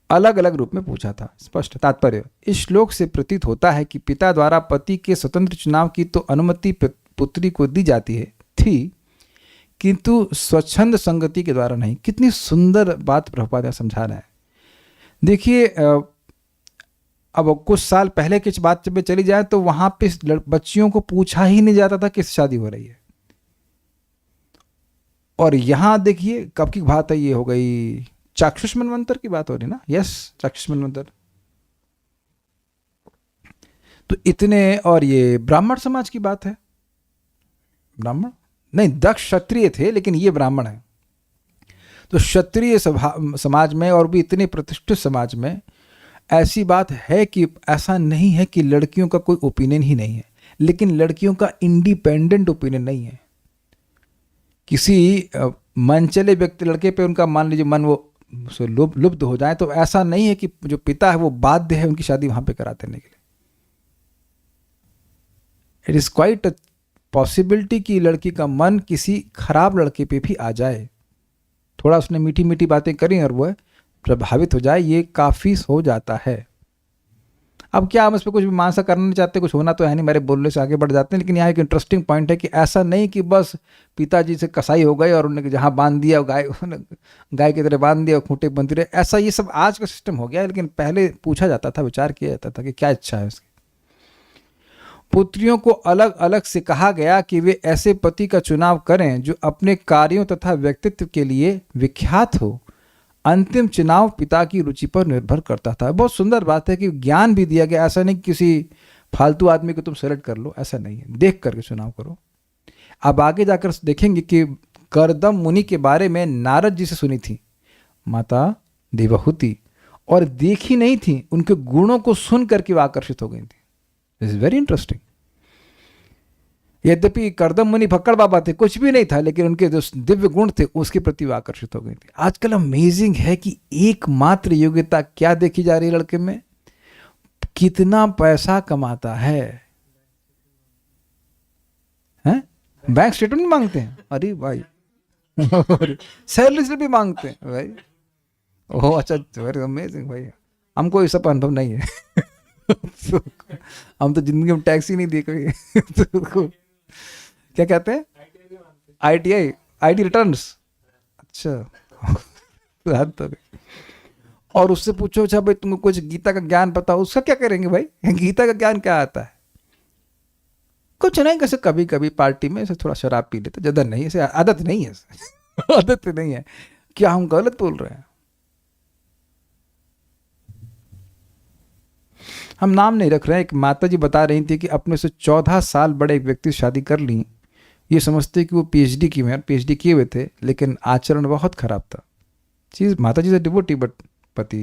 अलग अलग रूप में पूछा था। स्पष्ट तात्पर्य, इस श्लोक से प्रतीत होता है कि पिता द्वारा पति के स्वतंत्र चुनाव की तो अनुमति पुत्री को दी जाती है थी, किंतु स्वच्छंद संगति के द्वारा नहीं। कितनी सुंदर बात प्रभुपाद समझा रहे हैं। देखिए, अब कुछ साल पहले की बात में चली जाए तो वहां पे बच्चियों को पूछा ही नहीं जाता था किस शादी हो रही है, और यहां देखिए कब की बात है, ये हो गई चाक्षुष मनवंतर की बात हो रही ना। यस, चाक्षुष मनवंतर। तो इतने, और ये ब्राह्मण समाज की बात है। ब्राह्मण नहीं, दक्ष क्षत्रिय थे, लेकिन ये ब्राह्मण है। तो क्षत्रिय समाज में, और भी इतने प्रतिष्ठित समाज में, ऐसी बात है कि ऐसा नहीं है कि लड़कियों का कोई ओपिनियन ही नहीं है, लेकिन लड़कियों का इंडिपेंडेंट ओपिनियन नहीं है। किसी मनचले व्यक्ति लड़के पे उनका मान लीजिए मन वो लुब्ध हो जाए, तो ऐसा नहीं है कि जो पिता है वो बाध्य है उनकी शादी वहां पे करा देने के लिए। It is quite a possibility कि लड़की का मन किसी खराब लड़के पे भी आ जाए, थोड़ा उसने मीठी मीठी बातें करी और वह प्रभावित हो जाए, ये काफी हो जाता है। अब क्या हम इस पर कुछ भी मानसा करना नहीं चाहते, कुछ होना तो है नहीं, मेरे बोलने से आगे बढ़ जाते हैं। लेकिन यहाँ एक इंटरेस्टिंग पॉइंट है कि ऐसा नहीं कि बस पिताजी से कसाई हो गए और उन्होंने जहाँ बांध दिया, गाय की तरह बांध दिया, खूंटे बनती रहे, ऐसा ये सब आज का सिस्टम हो गया। लेकिन पहले पूछा जाता था, विचार किया जाता था कि क्या इच्छा है उसकी। पुत्रियों को अलग अलग से कहा गया कि वे ऐसे पति का चुनाव करें जो अपने कार्यों तथा व्यक्तित्व के लिए विख्यात हो। अंतिम चुनाव पिता की रुचि पर निर्भर करता था। बहुत सुंदर बात है कि ज्ञान भी दिया गया, ऐसा नहीं किसी फालतू आदमी को तुम सेलेक्ट कर लो, ऐसा नहीं है, देख करके चुनाव करो। अब आगे जाकर देखेंगे कि कर्दम मुनि के बारे में नारद जी से सुनी थी माता देवहूति, और देखी नहीं थी, उनके गुणों को सुन करके वो आकर्षित हो गई थी। This is very interesting. यद्यपि कर्दम मुनि भक्कड़ बाबा थे, कुछ भी नहीं था, लेकिन उनके जो दिव्य गुण थे उसके प्रति वो आकर्षित हो गई थी। आजकल अमेजिंग है कि एकमात्र योग्यता क्या देखी जा रही है लड़के में, कितना पैसा कमाता है। हैं? बैंक स्टेटमेंट मांगते हैं, अरे भाई सैलरी स्लिप भी मांगते हैं भाई। ओह अच्छा, वेरी अमेजिंग भाई, हमको ये सब अनुभव नहीं है हम तो जिंदगी में टैक्स ही नहीं दिए कभी क्या कहते हैं, आईटी रिटर्न्स। अच्छा तो और उससे पूछो, अच्छा भाई तुमको कुछ गीता का ज्ञान पता हो, उसका क्या करेंगे भाई? गीता का ज्ञान क्या आता है? कुछ नहीं, कैसे कभी कभी पार्टी में ऐसे थोड़ा शराब पी लेते, ज्यादा नहीं, ऐसे आदत नहीं है आदत नहीं है। क्या हम गलत बोल रहे हैं? हम नाम नहीं रख रहे हैं। एक माता जी बता रही थी कि अपने से 14 साल बड़े एक व्यक्ति से शादी कर ली, ये समझते कि वो पीएचडी की हुए हैं, पीएचडी किए हुए थे, लेकिन आचरण बहुत खराब था। चीज माता जी से डिवोटी बट पति,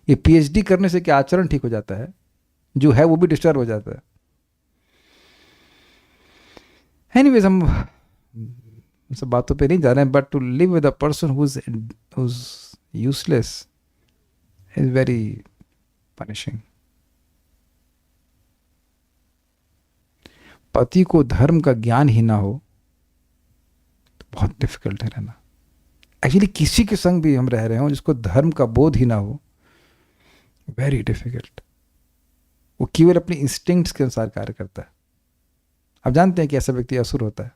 ये पीएचडी करने से क्या आचरण ठीक हो जाता है? जो है वो भी डिस्टर्ब हो जाता है। एनीवेज, हम सब बातों पे नहीं जा रहे हैं, but to live with a person whose useless is very punishing. पति को धर्म का ज्ञान ही ना हो तो बहुत डिफिकल्ट है रहना। एक्चुअली किसी के संग भी हम रह रहे हो जिसको धर्म का बोध ही ना हो, वेरी डिफिकल्ट। वो केवल अपनी इंस्टिंक्ट्स के अनुसार कार्य करता है। आप जानते हैं कि ऐसा व्यक्ति असुर होता है।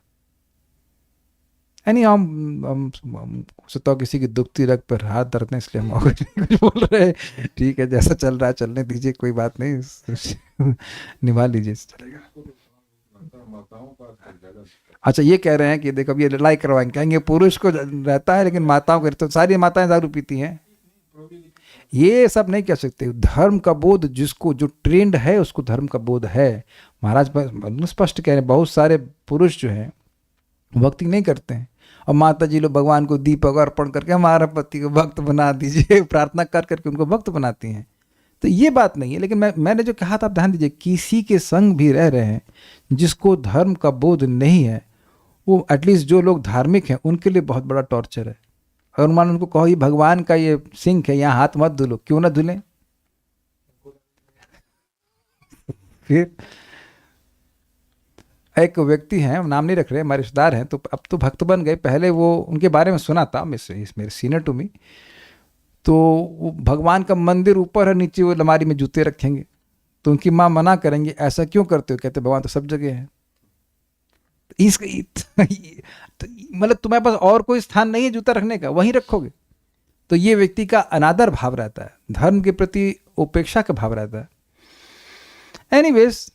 यानी हम सोचता हूँ किसी की दुखती रग पर हाथ धरते हैं, इसलिए हम और कुछ बोल रहे हैं। ठीक है, जैसा चल रहा है चलने दीजिए, कोई बात नहीं, निभा लीजिए, चलेगा। अच्छा, ये कह रहे हैं कि देखो अब ये लड़ाई करवाएंगे, कहेंगे पुरुष को रहता है लेकिन माताओं को, तो सारी माताएं दारू पीती हैं। ये सब नहीं कह सकते। धर्म का बोध जिसको, जो ट्रेंड है उसको धर्म का बोध है। महाराज स्पष्ट कह रहे हैं, बहुत सारे पुरुष जो हैं भक्ति नहीं करते हैं, और माता जी लोग भगवान को दीपक अर्पण करके हमारा पति को भक्त बना दीजिए, प्रार्थना कर करके उनको भक्त बनाती हैं। तो ये बात नहीं है। लेकिन मैंने जो कहा था, आप ध्यान दीजिए, किसी के संग भी रह रहे हैं जिसको धर्म का बोध नहीं है, वो एटलीस्ट जो लोग धार्मिक हैं उनके लिए बहुत बड़ा टॉर्चर है। अगर मान उनको कहो ये भगवान का ये सिंक है, यहाँ हाथ मत धुलो, क्यों ना धुलें? फिर एक व्यक्ति हैं, नाम नहीं रख रहे, हमारे रिश्तेदार हैं, तो अब तो भक्त बन गए। पहले वो उनके बारे में सुना था, मेरे सीनियर टू मी, तो वो भगवान का मंदिर ऊपर है, नीचे वो अलमारी में जूते रखेंगे। तो उनकी माँ मना करेंगे, ऐसा क्यों करते हो? कहते भगवान तो सब जगह है। मतलब तुम्हारे पास और कोई स्थान नहीं है जूता रखने का, वहीं रखोगे। तो ये व्यक्ति का अनादर भाव रहता है, धर्म के प्रति उपेक्षा का भाव रहता है। एनीवेज,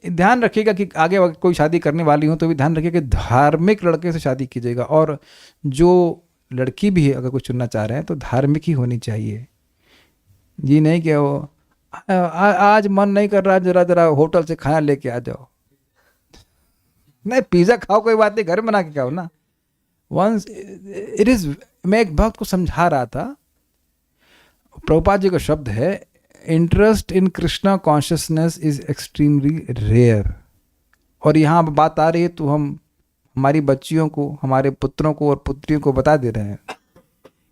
ध्यान रखिएगा कि आगे अगर कोई शादी करने वाली हो तो भी ध्यान रखिएगा कि धार्मिक लड़के से शादी कीजिएगा। और जो लड़की भी है, अगर कोई चुनना चाह रहे हैं तो धार्मिक ही होनी चाहिए। जी नहीं कि वो आज मन नहीं कर रहा, जरा जरा होटल से खाना लेके आ जाओ। नहीं, पिज्जा खाओ कोई बात नहीं, घर में बना के खाओ ना। वंस इट इज, मैं एक भक्त को समझा रहा था, प्रभुपाद जी का शब्द है, interest in Krishna consciousness is extremely rare. और यहाँ बात आ रही है तो हम हमारी बच्चियों को, हमारे पुत्रों को और पुत्रियों को बता दे रहे हैं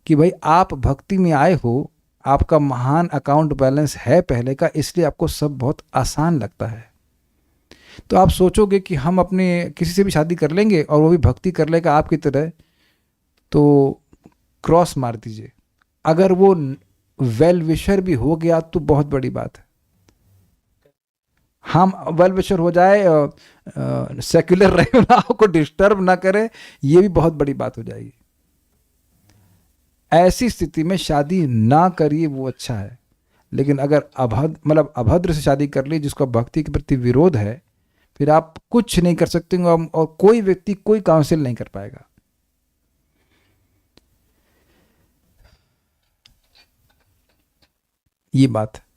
कि भाई आप भक्ति में आए हो, आपका महान अकाउंट बैलेंस है पहले का, इसलिए आपको सब बहुत आसान लगता है। तो आप सोचोगे कि हम अपने किसी से भी शादी कर लेंगे और वो भी भक्ति कर लेगा आपकी तरह, तो क्रॉस मार दीजिए। अगर वो वेल विशर भी हो गया तो बहुत बड़ी बात है। हम वेल विशर हो जाए, सेक्युलर रहे ना, आपको डिस्टर्ब ना करे, ये भी बहुत बड़ी बात हो जाएगी। ऐसी स्थिति में शादी ना करिए, वो अच्छा है। लेकिन अगर अभद्र से शादी कर ली जिसको भक्ति के प्रति विरोध है, फिर आप कुछ नहीं कर सकते और कोई व्यक्ति कोई काउंसिल नहीं कर पाएगा। ये बात है।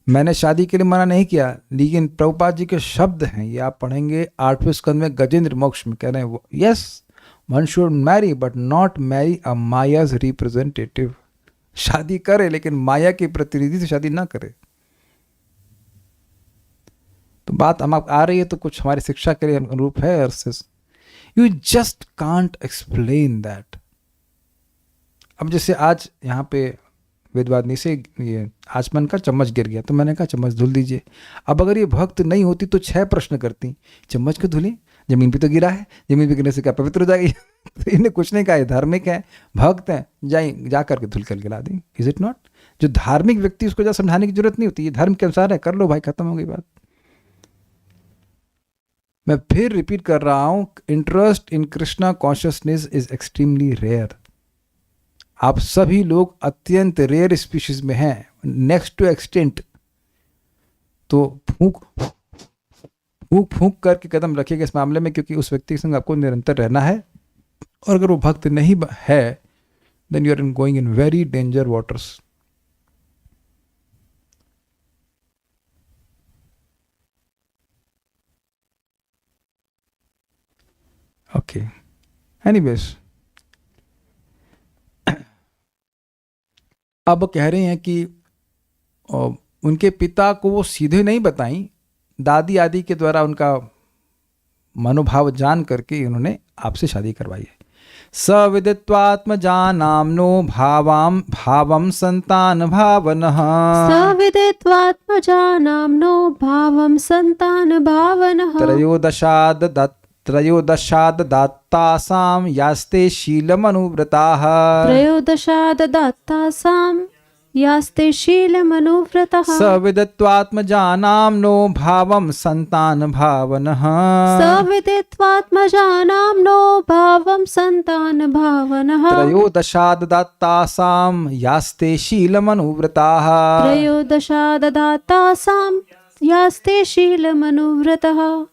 मैंने शादी के लिए मना नहीं किया, लेकिन प्रभुपाद जी के शब्द हैं, ये आप पढ़ेंगे 8वें स्कंद में गजेंद्र मोक्ष में, कह रहे हैं yes, one should Mary but not marry a Maya's representative. शादी करे लेकिन माया के प्रतिनिधि से शादी ना करे। तो बात हम आ रही है तो कुछ हमारी शिक्षा के लिए अनुरूप है। You just can't explain that. अब जैसे आज यहाँ पे वेदवादिनी से ये आचमन का चम्मच गिर गया, तो मैंने कहा चम्मच धुल दीजिए। अब अगर ये भक्त नहीं होती तो 6 प्रश्न करती, चम्मच क्यों धुली, जमीन पे तो गिरा है, जमीन पे गिरने से क्या पवित्र हो जाएगी? तो इन्हें कुछ नहीं कहा, धार्मिक है, भक्त हैं, जा करके धुल कर गिला दी। Is it not? जो धार्मिक व्यक्ति, उसको ज्यादा समझाने की जरूरत नहीं होती, ये धर्म के अनुसार है, कर लो भाई, खत्म हो गई बात। मैं फिर रिपीट कर रहा हूं, interest in Krishna consciousness is extremely rare. आप सभी लोग अत्यंत रेयर स्पीशीज में हैं, नेक्स्ट टू एक्सटेंट। तो फूंक फूंक फूंक करके कदम रखिएगा इस मामले में, क्योंकि उस व्यक्ति के संग आपको निरंतर रहना है। और अगर वो भक्त नहीं है, then you are going in very danger waters. Okay, anyways, अब कह रहे हैं कि उनके पिता को वो सीधे नहीं बताई, दादी आदि के द्वारा उनका मनोभाव जान करके उन्होंने आपसे शादी करवाई है। सविदित्वात्मजानाम्नो भावं संतान भावनः, सविदित्वात्मजानाम्नो भावं संतान भावनः, त्रयोदशाददात्तासां यास्ते शीलमनुव्रताः, त्रयोदशाददात्तासां यास्ते शीलमनुव्रतः, सविदित्वात्मजानाम्नो भावं संतान भावनः, सविदित्वात्मजानाम्नो भावं संतान भावनः, त्रयोदशाददात्तासां यास्ते शीलमनुव्रताः, त्रयोदशाददात्तासां यास्ते शीलमनुव्रतः।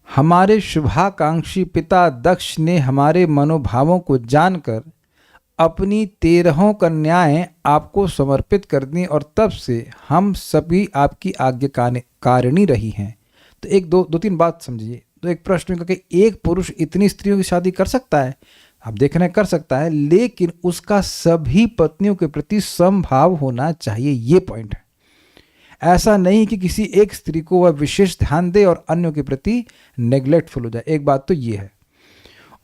हमारे शुभाकांक्षी पिता दक्ष ने हमारे मनोभावों को जानकर अपनी 13 कन्याएं आपको समर्पित कर दी और तब से हम सभी आपकी आज्ञाकारिणी रही हैं। तो एक दो तीन बात समझिए। तो एक प्रश्न का कि एक पुरुष इतनी स्त्रियों की शादी कर सकता है? आप देख रहे हैं कर सकता है, लेकिन उसका सभी पत्नियों के प्रति समभाव होना चाहिए, ये पॉइंट है। ऐसा नहीं कि किसी एक स्त्री को वह विशेष ध्यान दे और अन्यों के प्रति नेग्लेक्टफुल हो जाए। एक बात तो ये है।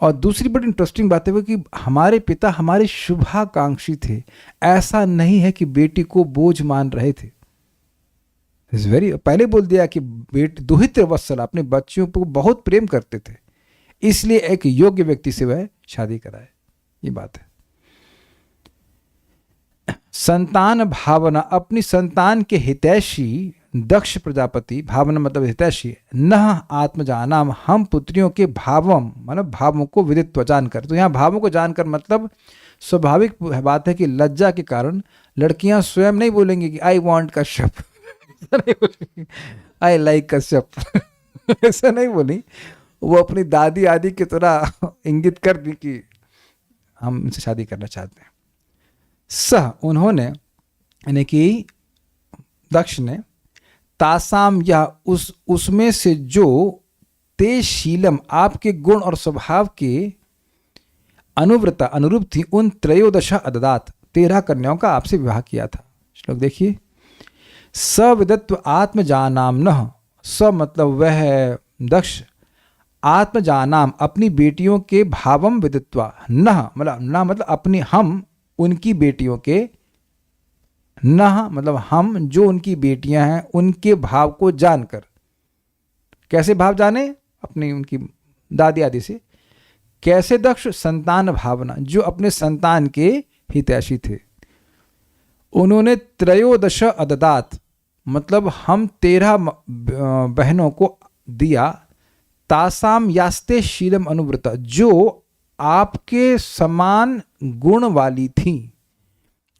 और दूसरी बड़ी इंटरेस्टिंग बात है वो कि हमारे पिता हमारे शुभाकांक्षी थे। ऐसा नहीं है कि बेटी को बोझ मान रहे थे। पहले बोल दिया कि बेटी दुहित्र वत्सल, अपने बच्चियों को बहुत प्रेम करते थे, इसलिए एक योग्य व्यक्ति से वह शादी कराए। ये बात है। संतान भावना, अपनी संतान के हितैषी दक्ष प्रजापति, भावना मतलब हितैषी, नह आत्मजानाम, हम पुत्रियों के भावम मतलब भावों को विदित्व जानकर। तो यहाँ भावों को जानकर मतलब स्वाभाविक बात है कि लज्जा के कारण लड़कियां स्वयं नहीं बोलेंगी कि I want Kashyap, I like Kashyap, ऐसा नहीं बोली। वो अपनी दादी आदि की तरह इंगित कर दी कि हम इनसे शादी करना चाहते हैं। सह, उन्होंने यानी कि दक्ष ने, तासाम या उसमें से जो, ते शीलम आपके गुण और स्वभाव के अनुव्रता अनुरूप थी, उन त्रयोदशा अददात 13 कन्याओं का आपसे विवाह किया था। श्लोक देखिए। सविदत्व आत्मजानाम नः, स मतलब वह दक्ष, आत्मजानाम अपनी बेटियों के भावम विदित्वा, नः मतलब अपनी हम उनकी बेटियों के, नह मतलब हम जो उनकी बेटियां हैं उनके भाव को जानकर। कैसे भाव जाने? अपनी उनकी दादी आदि से। कैसे दक्ष? संतान भावना, जो अपने संतान के हितैषी थे। उन्होंने त्रयोदश अददात मतलब हम 13 बहनों को दिया, तासाम यास्ते शीलम अनुव्रता, जो आपके समान गुण वाली थी।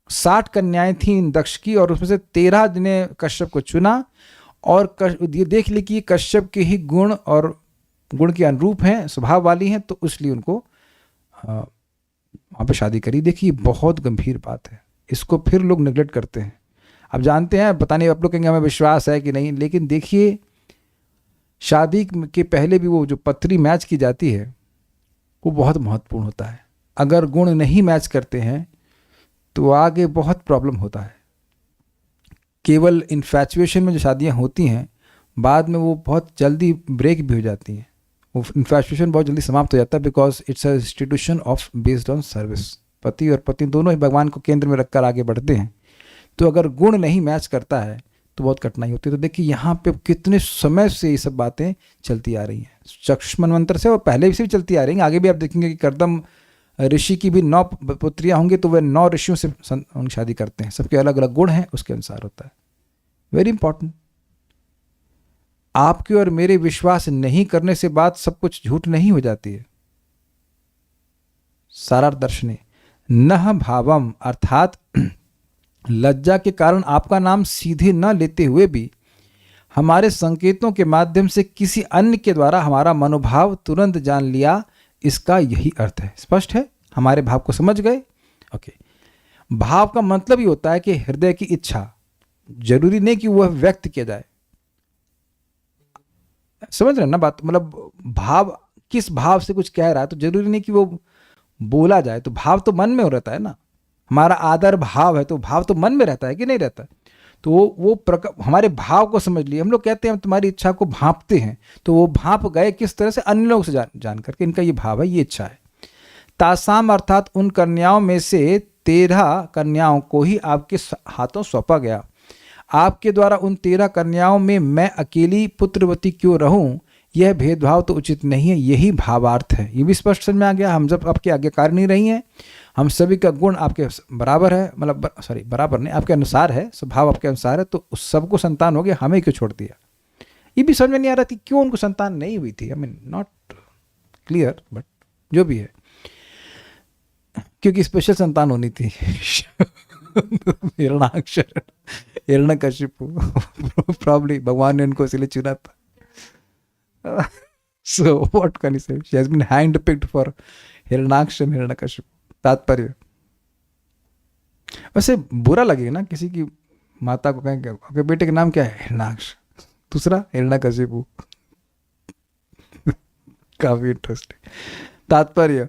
60 कन्याएं थीं दक्ष की, और उसमें से 13 ने कश्यप को चुना। और ये देख ली कि कश्यप के ही गुण और गुण के अनुरूप हैं, स्वभाव वाली हैं, तो इसलिए उनको वहाँ पे शादी करी। देखिए बहुत गंभीर बात है, इसको फिर लोग निगलेक्ट करते हैं। अब जानते हैं, पता नहीं आप लोग कहेंगे हमें विश्वास है कि नहीं, लेकिन देखिए शादी के पहले भी वो जो पत्री मैच की जाती है वो बहुत महत्वपूर्ण होता है। अगर गुण नहीं मैच करते हैं तो आगे बहुत प्रॉब्लम होता है। केवल इन्फैचुएशन में जो शादियां होती हैं बाद में वो बहुत जल्दी ब्रेक भी हो जाती हैं। वो इन्फैचुएशन बहुत जल्दी समाप्त हो जाता है, because it's a institution of based on service. पति और पत्नी दोनों ही भगवान को केंद्र में रखकर आगे बढ़ते हैं। तो अगर गुण नहीं मैच करता है तो बहुत कठिनाई होती है। तो देखिए यहाँ पे कितने समय से ये सब बातें चलती आ रही हैं, चक्षु मनवंतर से, और पहले से भी चलती आ रही हैं। आगे भी आप देखेंगे कि कर्दम ऋषि की भी 9 पुत्रियां होंगी, तो वह 9 ऋषियों से उनकी शादी करते हैं। सबके अलग अलग गुण हैं, उसके अनुसार होता है। Very important. आपके और मेरे विश्वास नहीं करने से बात सब कुछ झूठ नहीं हो जाती है। सारा दर्शने नह भावम, अर्थात लज्जा के कारण आपका नाम सीधे न लेते हुए भी हमारे संकेतों के माध्यम से किसी अन्य के द्वारा हमारा मनोभाव तुरंत जान लिया, इसका यही अर्थ है। स्पष्ट है? हमारे भाव को समझ गए? ओके। भाव का मतलब ही होता है कि हृदय की इच्छा, जरूरी नहीं कि वह व्यक्त किया जाए। समझ रहे हैं ना बात? मतलब भाव किस भाव से कुछ कह रहा है, तो जरूरी नहीं कि वो बोला जाए, तो भाव तो मन में हो रहता है ना। हमारा आदर भाव है, तो भाव तो मन में रहता है कि नहीं रहता। तो वो हमारे भाव को समझ लिए। हम लोग कहते हैं हम तुम्हारी इच्छा को भांपते हैं, तो वो भांप गए किस तरह से, अन्य लोग से जान करके इनका ये भाव है, ये इच्छा है। तासाम अर्थात उन कन्याओं में से 13 कन्याओं को ही आपके हाथों सौंपा गया। आपके द्वारा उन 13 कन्याओं में मैं अकेली पुत्रवती क्यों रहूं, यह भेदभाव तो उचित नहीं है। यही भावार्थ है। ये भी स्पष्ट समझ में आ गया। हम जब आपके आज्ञाकारी नहीं रही हैं, हम सभी का गुण आपके बराबर है, मतलब सॉरी बराबर नहीं, आपके अनुसार है, स्वभाव आपके अनुसार है, तो उस सबको संतान हो गया, हमें क्यों छोड़ दिया। ये भी समझ में नहीं आ रहा थी क्यों उनको संतान नहीं हुई थी। I mean not clear, but जो भी है, क्योंकि स्पेशल संतान होनी थी। हिरणाक्ष, हिरण्यकशिपु, प्रॉब्ली भगवान ने उनको इसलिए चुना था। So what can you say? She has been handpicked for Hiranaksha and Hiranyakashipu. तात्पर्य, वैसे बुरा लगेगा ना किसी की माता को कहें आपके बेटे का नाम क्या है, हिरणाक्ष, दूसरा हिरण्यकशिपु। काफी इंटरेस्टिंग। तात्पर्य,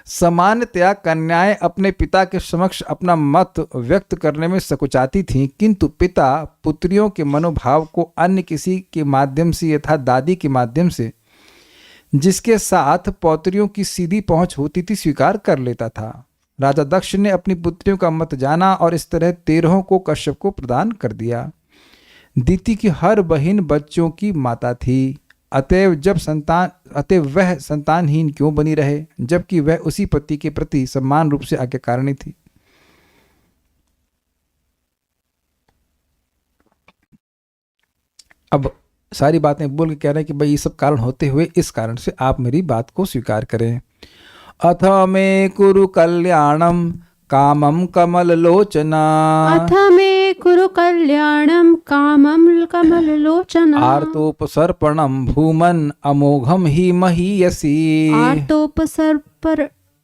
सामान्यतया कन्याएं अपने पिता के समक्ष अपना मत व्यक्त करने में सकुचाती थीं, किंतु पिता पुत्रियों के मनोभाव को अन्य किसी के माध्यम से यथा दादी के माध्यम से, जिसके साथ पौत्रियों की सीधी पहुंच होती थी, स्वीकार कर लेता था। राजा दक्ष ने अपनी पुत्रियों का मत जाना और इस तरह 13 को कश्यप को प्रदान कर दिया। दीति की हर बहन बच्चों की माता थी, अतएव वह संतानहीन क्यों बनी रहे, जबकि वह उसी पति के प्रति समान रूप से आज्ञाकारिणी थी। अब सारी बातें बोल के कह रहे हैं कि भाई ये सब कारण होते हुए इस कारण से आप मेरी बात को स्वीकार करें। अथ मे कुरु कल्याणम कामम कमल लोचना, अथ मे कुरु कल्याणम कामम कमल लोचना, आर्तोपसर्पणम भूमन अमोघम हि महीयसी,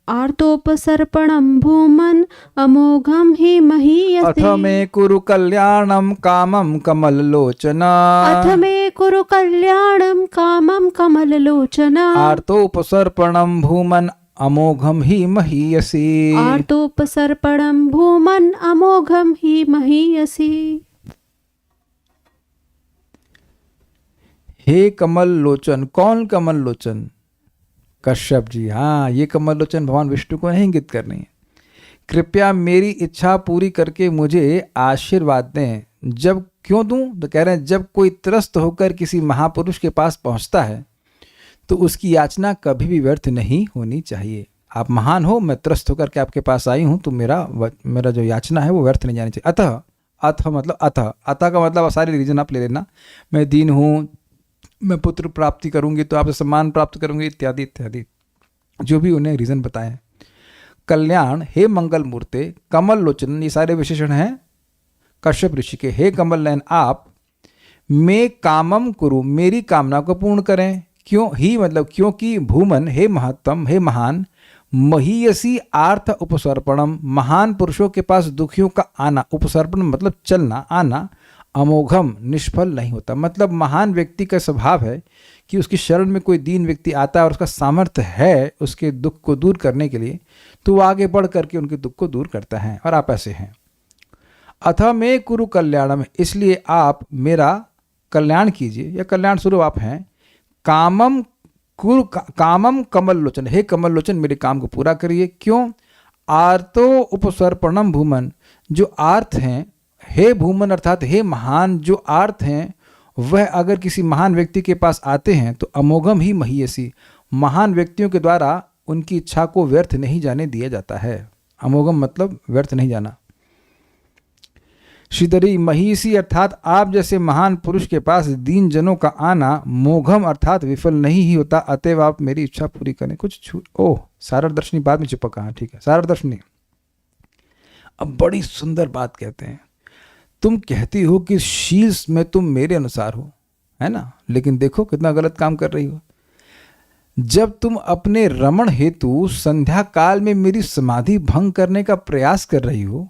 आर्तोपसर्पणम भूमन अमोघम हि महीयसी। अथ मे कुरु कल्याणम कामम कमल लोचना, अथ मे कुरु कल्याणम कामम कमल लोचना, आर्तोपसर्पणम भूमन अमोघम हि महीयसी, आर्तोपसर्पणम भूमन अमोघम हि महीयसी। हे कमल लोचन, कौन कमल लोचन? कश्यप जी। हाँ, ये कमल लोचन भगवान विष्णु को नहीं इंगित करनी है। कृपया मेरी इच्छा पूरी करके मुझे आशीर्वाद दें। जब क्यों दूं, तो कह रहे हैं जब कोई त्रस्त होकर किसी महापुरुष के पास पहुंचता है तो उसकी याचना कभी भी व्यर्थ नहीं होनी चाहिए। आप महान हो, मैं त्रस्त होकर के आपके पास आई हूं, तो मेरा जो याचना है वो व्यर्थ नहीं जानी चाहिए। अतः मतलब अतः का मतलब सारे रीजन आप ले लेना। मैं दीन हूँ, मैं पुत्र प्राप्ति करूंगी तो आपसे सम्मान प्राप्त करूंगी, इत्यादि इत्यादि जो भी उन्हें रीजन बताएं। कल्याण, हे मंगल मूर्ते, कमल लोचन, ये सारे विशेषण हैं कश्यप ऋषि के। हे कमल नयन, आप मैं कामम कुरु, मेरी कामना को पूर्ण करें। क्यों ही मतलब क्योंकि भूमन, हे महत्तम, हे महान, महीयसी आर्थ उपसर्पणम, महान पुरुषों के पास दुखियों का आना, उपसर्पण मतलब चलना, आना, अमोघम निष्फल नहीं होता। मतलब महान व्यक्ति का स्वभाव है कि उसकी शरण में कोई दीन व्यक्ति आता है और उसका सामर्थ्य है उसके दुख को दूर करने के लिए, तो वो आगे बढ़ करके उनके दुख को दूर करता है, और आप ऐसे हैं। अथा मैं कुरु कल्याणम, इसलिए आप मेरा कल्याण कीजिए, या कल्याण स्वरूप आप हैं। कामम कमल लोचन, हे कमल लोचन, मेरे काम को पूरा करिए। क्यों? आर्तो उपसर्पणम भूमन, जो आर्थ हैं, हे भूमन अर्थात हे महान, जो आर्थ हैं वह अगर किसी महान व्यक्ति के पास आते हैं तो अमोघम ही महीयसी, महान व्यक्तियों के द्वारा उनकी इच्छा को व्यर्थ नहीं जाने दिया जाता है। अमोघम मतलब व्यर्थ नहीं जाना। श्रीधरी, महीसी अर्थात आप जैसे महान पुरुष के पास दीन जनों का आना मोघम अर्थात विफल नहीं ही होता, अतएव आप मेरी इच्छा पूरी करें। कुछ सारदर्शनी बाद में चिपका, हाँ ठीक है, सारदर्शनी। अब बड़ी सुंदर बात कहते हैं, तुम कहती हो कि शील में तुम मेरे अनुसार हो, है ना, लेकिन देखो कितना गलत काम कर रही हो। जब तुम अपने रमण हेतु संध्या काल में मेरी समाधि भंग करने का प्रयास कर रही हो,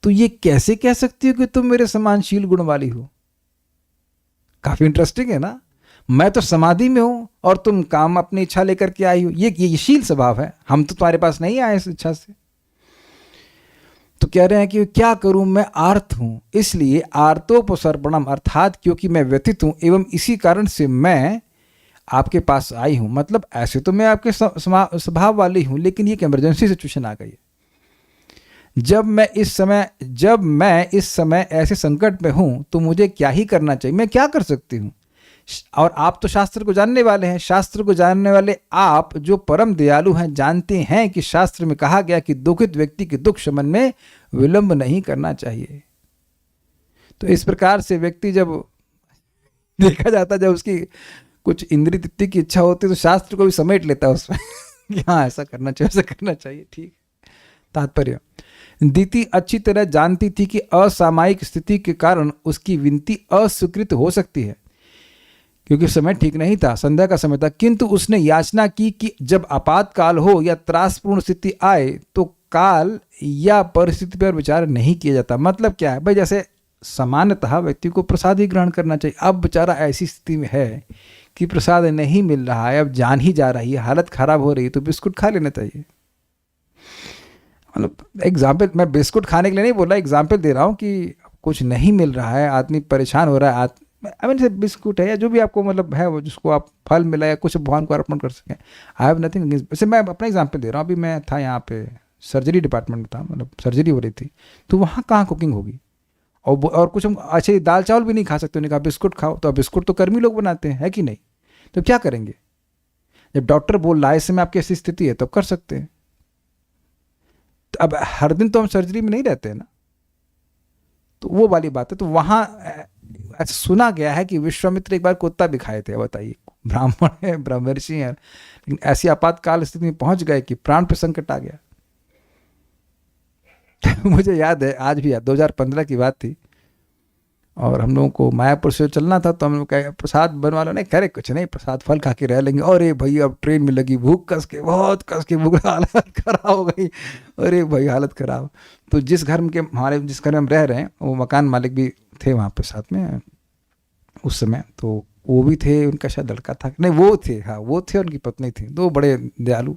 तो ये कैसे कह सकती हो कि तुम मेरे समान शील गुण वाली हो? काफी इंटरेस्टिंग है ना। मैं तो समाधि में हूं और तुम काम अपनी इच्छा लेकर के आई हो। ये शील स्वभाव है, हम तो तुम्हारे पास नहीं आए इस इच्छा से। तो कह रहे हैं कि क्या करूं, मैं आर्त हूं, इसलिए आर्तोपसर्पणम, अर्थात क्योंकि मैं व्यथित हूं एवं इसी कारण से मैं आपके पास आई हूं। मतलब ऐसे तो मैं आपके स्वभाव वाली हूं, लेकिन ये एक इमरजेंसी सिचुएशन आ गई है। जब मैं इस समय ऐसे संकट में हूं तो मुझे क्या ही करना चाहिए, मैं क्या कर सकती हूं। और आप तो शास्त्र को जानने वाले हैं, शास्त्र को जानने वाले आप जो परम दयालु हैं, जानते हैं कि शास्त्र में कहा गया कि दुखित व्यक्ति के दुख शमन में विलंब नहीं करना चाहिए। तो इस प्रकार से व्यक्ति जब देखा जाता, जब उसकी कुछ इंद्रिय तृप्ति की इच्छा होती है तो शास्त्र को भी समेट लेता है उसमें कि हाँ ऐसा करना चाहिए, ऐसा करना चाहिए। ठीक। तात्पर्य, दीति अच्छी तरह जानती थी कि असामयिक स्थिति के कारण उसकी विनती अस्वीकृत हो सकती है, क्योंकि समय ठीक नहीं था, संध्या का समय था। किंतु उसने याचना की कि जब आपातकाल हो या त्रासपूर्ण स्थिति आए तो काल या परिस्थिति पर विचार नहीं किया जाता। मतलब क्या है भाई, जैसे सामान्यतः व्यक्ति को प्रसाद ही ग्रहण करना चाहिए। अब बेचारा ऐसी स्थिति में है कि प्रसाद नहीं मिल रहा है, अब जान ही जा रही है, हालत खराब हो रही है, तो बिस्कुट खा लेना चाहिए। मतलब एग्जाम्पल, मैं बिस्कुट खाने के लिए नहीं बोल रहा, एग्जाम्पल दे रहा हूँ कि कुछ नहीं मिल रहा है, आदमी परेशान हो रहा है, आई मीन से बिस्कुट है या जो भी आपको मतलब है वो जिसको आप फल मिला या कुछ भगवान को अर्पण कर सकें। I have nothing against. वैसे मैं अपना एग्जाम्पल दे रहा हूँ, अभी मैं था यहाँ पे सर्जरी डिपार्टमेंट में था, मतलब सर्जरी हो रही थी, तो वहाँ कहाँ कुकिंग होगी और कुछ हम अच्छे दाल चावल भी नहीं खा सकते। उन्होंने कहा बिस्कुट खाओ, तो बिस्कुट तो कर्मी लोग बनाते हैं, है कि नहीं। तो क्या करेंगे, जब डॉक्टर बोल रहा है इस समय आपकी ऐसी स्थिति है तो कर सकते हैं। तो अब हर दिन तो हम सर्जरी में नहीं रहते हैं ना, तो वो वाली बात है। तो वहाँ ऐसा सुना गया है कि विश्वामित्र एक बार कुत्ता भी खाए थे। बताइए, ब्राह्मण है, ब्रह्मर्षि है, लेकिन ऐसी आपातकाल स्थिति में पहुंच गए कि प्राण पे संकट आ गया। मुझे याद है, आज भी याद, 2015 की बात थी और हम लोगों को मायापुर से चलना था, तो हम लोग कहे प्रसाद बनवा लो। नहीं, कह रहे कुछ नहीं, प्रसाद फल खा के रह लेंगे। अरे भाई अब ट्रेन में लगी भूख, कस के बहुत कस के भूख, हालत खराब हो गई। अरे भाई हालत खराब। तो जिस घर में हम रह रहे हैं, वो मकान मालिक भी थे वहाँ पे साथ में उस समय, तो वो भी थे, उनका शायद लड़का था, नहीं वो थे, हाँ वो थे, उनकी पत्नी थी, दो बड़े दयालु।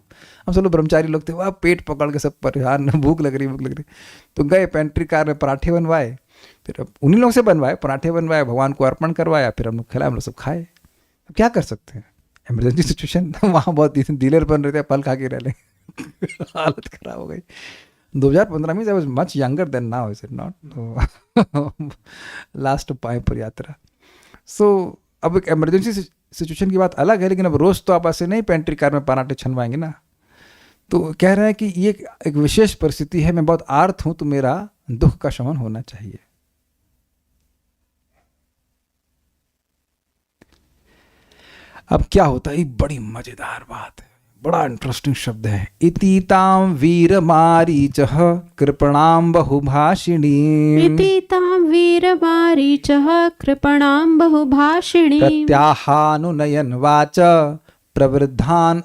हम सब लोग ब्रह्मचारी लोग थे, वह पेट पकड़ के सब परेशान, भूख लग रही। तो गए पेंट्री कार में, पराठे बनवाए, फिर उन्हीं लोगों से बनवाए, पराठे बनवाए, भगवान को अर्पण करवाया, फिर हम लोग खिलाए, हम लोग सब खाए। तो क्या कर सकते हैं, इमरजेंसी सिचुएशन। वहाँ बहुत डीलर बन रहे थे, फल खा के रह लें। हालत खराब हो गई। 2015 में I was much younger than now, is it not. Last पायपुर यात्रा। सो अब एक इमरजेंसी सिचुएशन की बात अलग है, लेकिन अब रोज तो आप ऐसे नहीं पेंट्री कार में पराठे छनवाएंगे ना। तो कह रहे हैं कि ये एक विशेष परिस्थिति है, मैं बहुत आर्त हूं, तो मेरा दुख का शमन होना चाहिए। अब क्या होता है, ये बड़ी मजेदार बात है, बड़ा इंटरेस्टिंग शब्द है। इतीताम वीर मारीचः कृपणाम बहुभाषिणी, इतीतां वीरमारीचः कृपणां बहुभाषिणीं, प्रत्याहानुनयन वाच प्रवृद्धान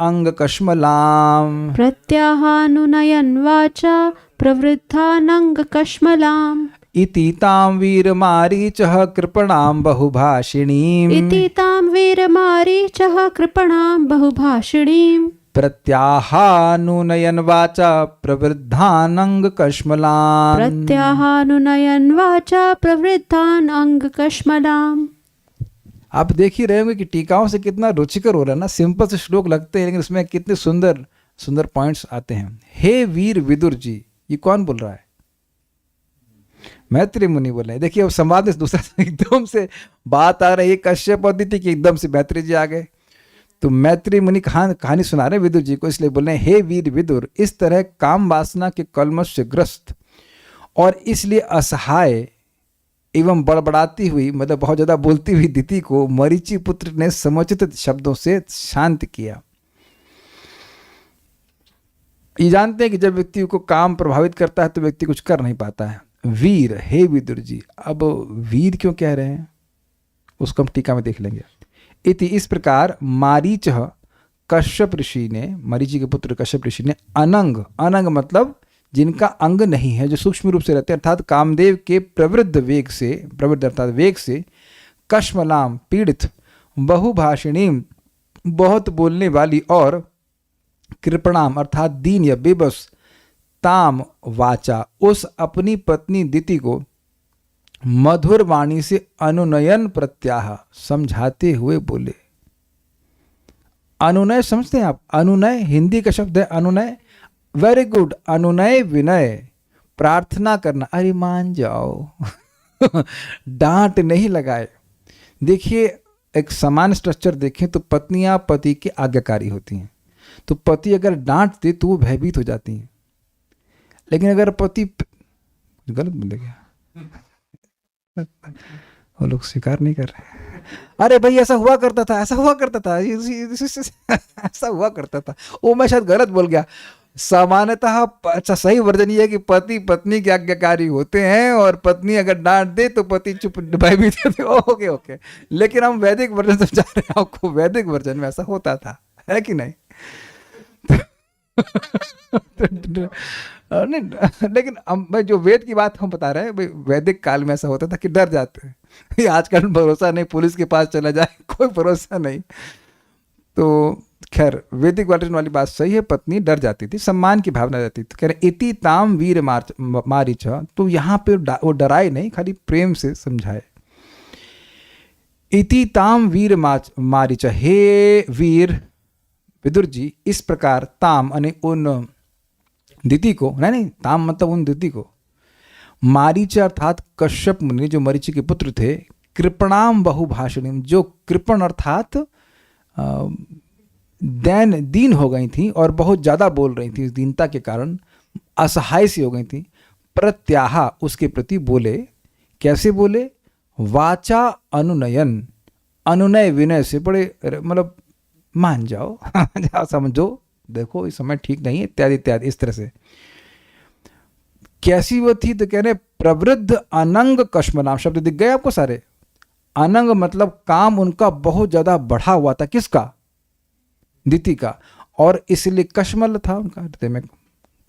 अंग कश्मलाम, प्रत्याहानुनयन् वाचा प्रवृद्धानङ्गकश्मलाम्, इतीतां वीरमारीचः कृपणां बहुभाषिणीं, इतीतां वीरमारीचः कृपणां बहुभाषिणीं, प्रत्याहानुनयन वाचा प्रवृद्धान अंग कश्मलाम, प्रत्याहानुनयन् वाचा प्रवृद्धान् अंगकश्मलाम्। आप देख ही रहे होंगे कि टीकाओं से कितना रुचिकर हो रहा है ना। सिंपल से श्लोक लगते हैं, लेकिन उसमें कितने सुंदर सुंदर पॉइंट्स आते हैं। हे वीर विदुर जी, ये कौन बोल रहा है, मैत्री मुनि बोल रहे हैं। देखिए अब संवाद में दूसरा एकदम से बात आ रही है, कश्यप और दिति की, एकदम से मैत्री जी आ गए। तो मैत्री मुनि कहानी सुना रहे विदुर जी को, इसलिए बोल रहे हैं हे वीर विदुर, इस तरह काम वासना के कलमश से ग्रस्त और इसलिए असहाय एवं बड़बड़ाती हुई, मतलब बहुत ज्यादा बोलती हुई दिति को मरीचि पुत्र ने समुचित शब्दों से शांत किया। ये जानते हैं कि जब व्यक्ति को काम प्रभावित करता है तो व्यक्ति कुछ कर नहीं पाता है। वीर, हे विदुर जी। अब वीर क्यों कह रहे हैं उसको हम टीका में देख लेंगे। इति, इस प्रकार मारीच कश्यप ऋषि ने, मरीचि के पुत्र कश्यप ऋषि ने अनंग, अनंग मतलब जिनका अंग नहीं है, जो सूक्ष्म रूप से रहते हैं, अर्थात कामदेव के प्रवृद्ध वेग से, प्रवृद्ध अर्थात वेग से, कश्मलाम पीड़ित, बहुभाषिणी, बहुत बोलने वाली, और कृपणाम अर्थात दीन या बेबस, ताम वाचा, उस अपनी पत्नी दिति को मधुर वाणी से अनुनयन प्रत्याह, समझाते हुए बोले। अनुनय समझते हैं आप? अनुनय हिंदी का शब्द है अनुनय। Very good. अनुनय विनय, प्रार्थना करना, अरे मान जाओ डांट नहीं लगाए। देखिए एक समान स्ट्रक्चर देखें तो पत्नियां पति की आज्ञाकारी होती हैं, तो पति अगर डांट दे तो वो भयभीत हो जाती हैं। लेकिन अगर पति, गलत बोले क्या, वो लोग स्वीकार नहीं कर रहे, अरे भाई ऐसा हुआ करता था, ऐसा हुआ करता था, ऐसा हुआ करता था, वो मैं शायद गलत बोल गया। सामान्यतः अच्छा सही वर्जन ये है कि पति पत्नी के आज्ञाकारी होते हैं और पत्नी अगर डांट दे तो पति चुप भयभीत होते। ओके ओके, लेकिन हम वैदिक वर्जन समझा रहे हैं आपको, वैदिक वर्जन में ऐसा होता था, है कि नहीं? नहीं, लेकिन हम जो वेद की बात हम बता रहे हैं, वैदिक काल में ऐसा होता था कि डर जाते हैं। आजकल भरोसा नहीं, पुलिस के पास चला जाए कोई भरोसा नहीं। तो खैर वैदिक वर्जन वाली बात सही है, पत्नी डर जाती थी, सम्मान की भावना रहती थी। कह रहे इति ताम वीर मारीच, तो यहाँ पे वो डराए नहीं, खाली प्रेम से समझाए। इति ताम वीर मारीच, हे वीर विदुर जी, इस प्रकार ताम यानी उन दिति को, नहीं ताम मतलब उन दिति को, मारीच अर्थात कश्यप मुनि जो मरीचि के पुत्र थे, कृपणाम बहुभाषिणी, जो कृपण अर्थात दीन हो गई थी और बहुत ज़्यादा बोल रही थी, इस दीनता के कारण असहाय सी हो गई थी, प्रत्याह उसके प्रति बोले। कैसे बोले? वाचा अनुनयन, अनुनय विनय से, बड़े मतलब मान जाओ जाओ समझो, देखो इस समय ठीक नहीं है, इत्यादि इत्यादि, इस तरह से। कैसी वो थी? तो कह रहे प्रवृद्ध अनंग कश्म, नाम शब्द दिख गए आपको सारे। अनंग मतलब काम उनका बहुत ज्यादा बढ़ा हुआ था, किसका? दिति का, और इसलिए कश्मल था उनका, हृदय में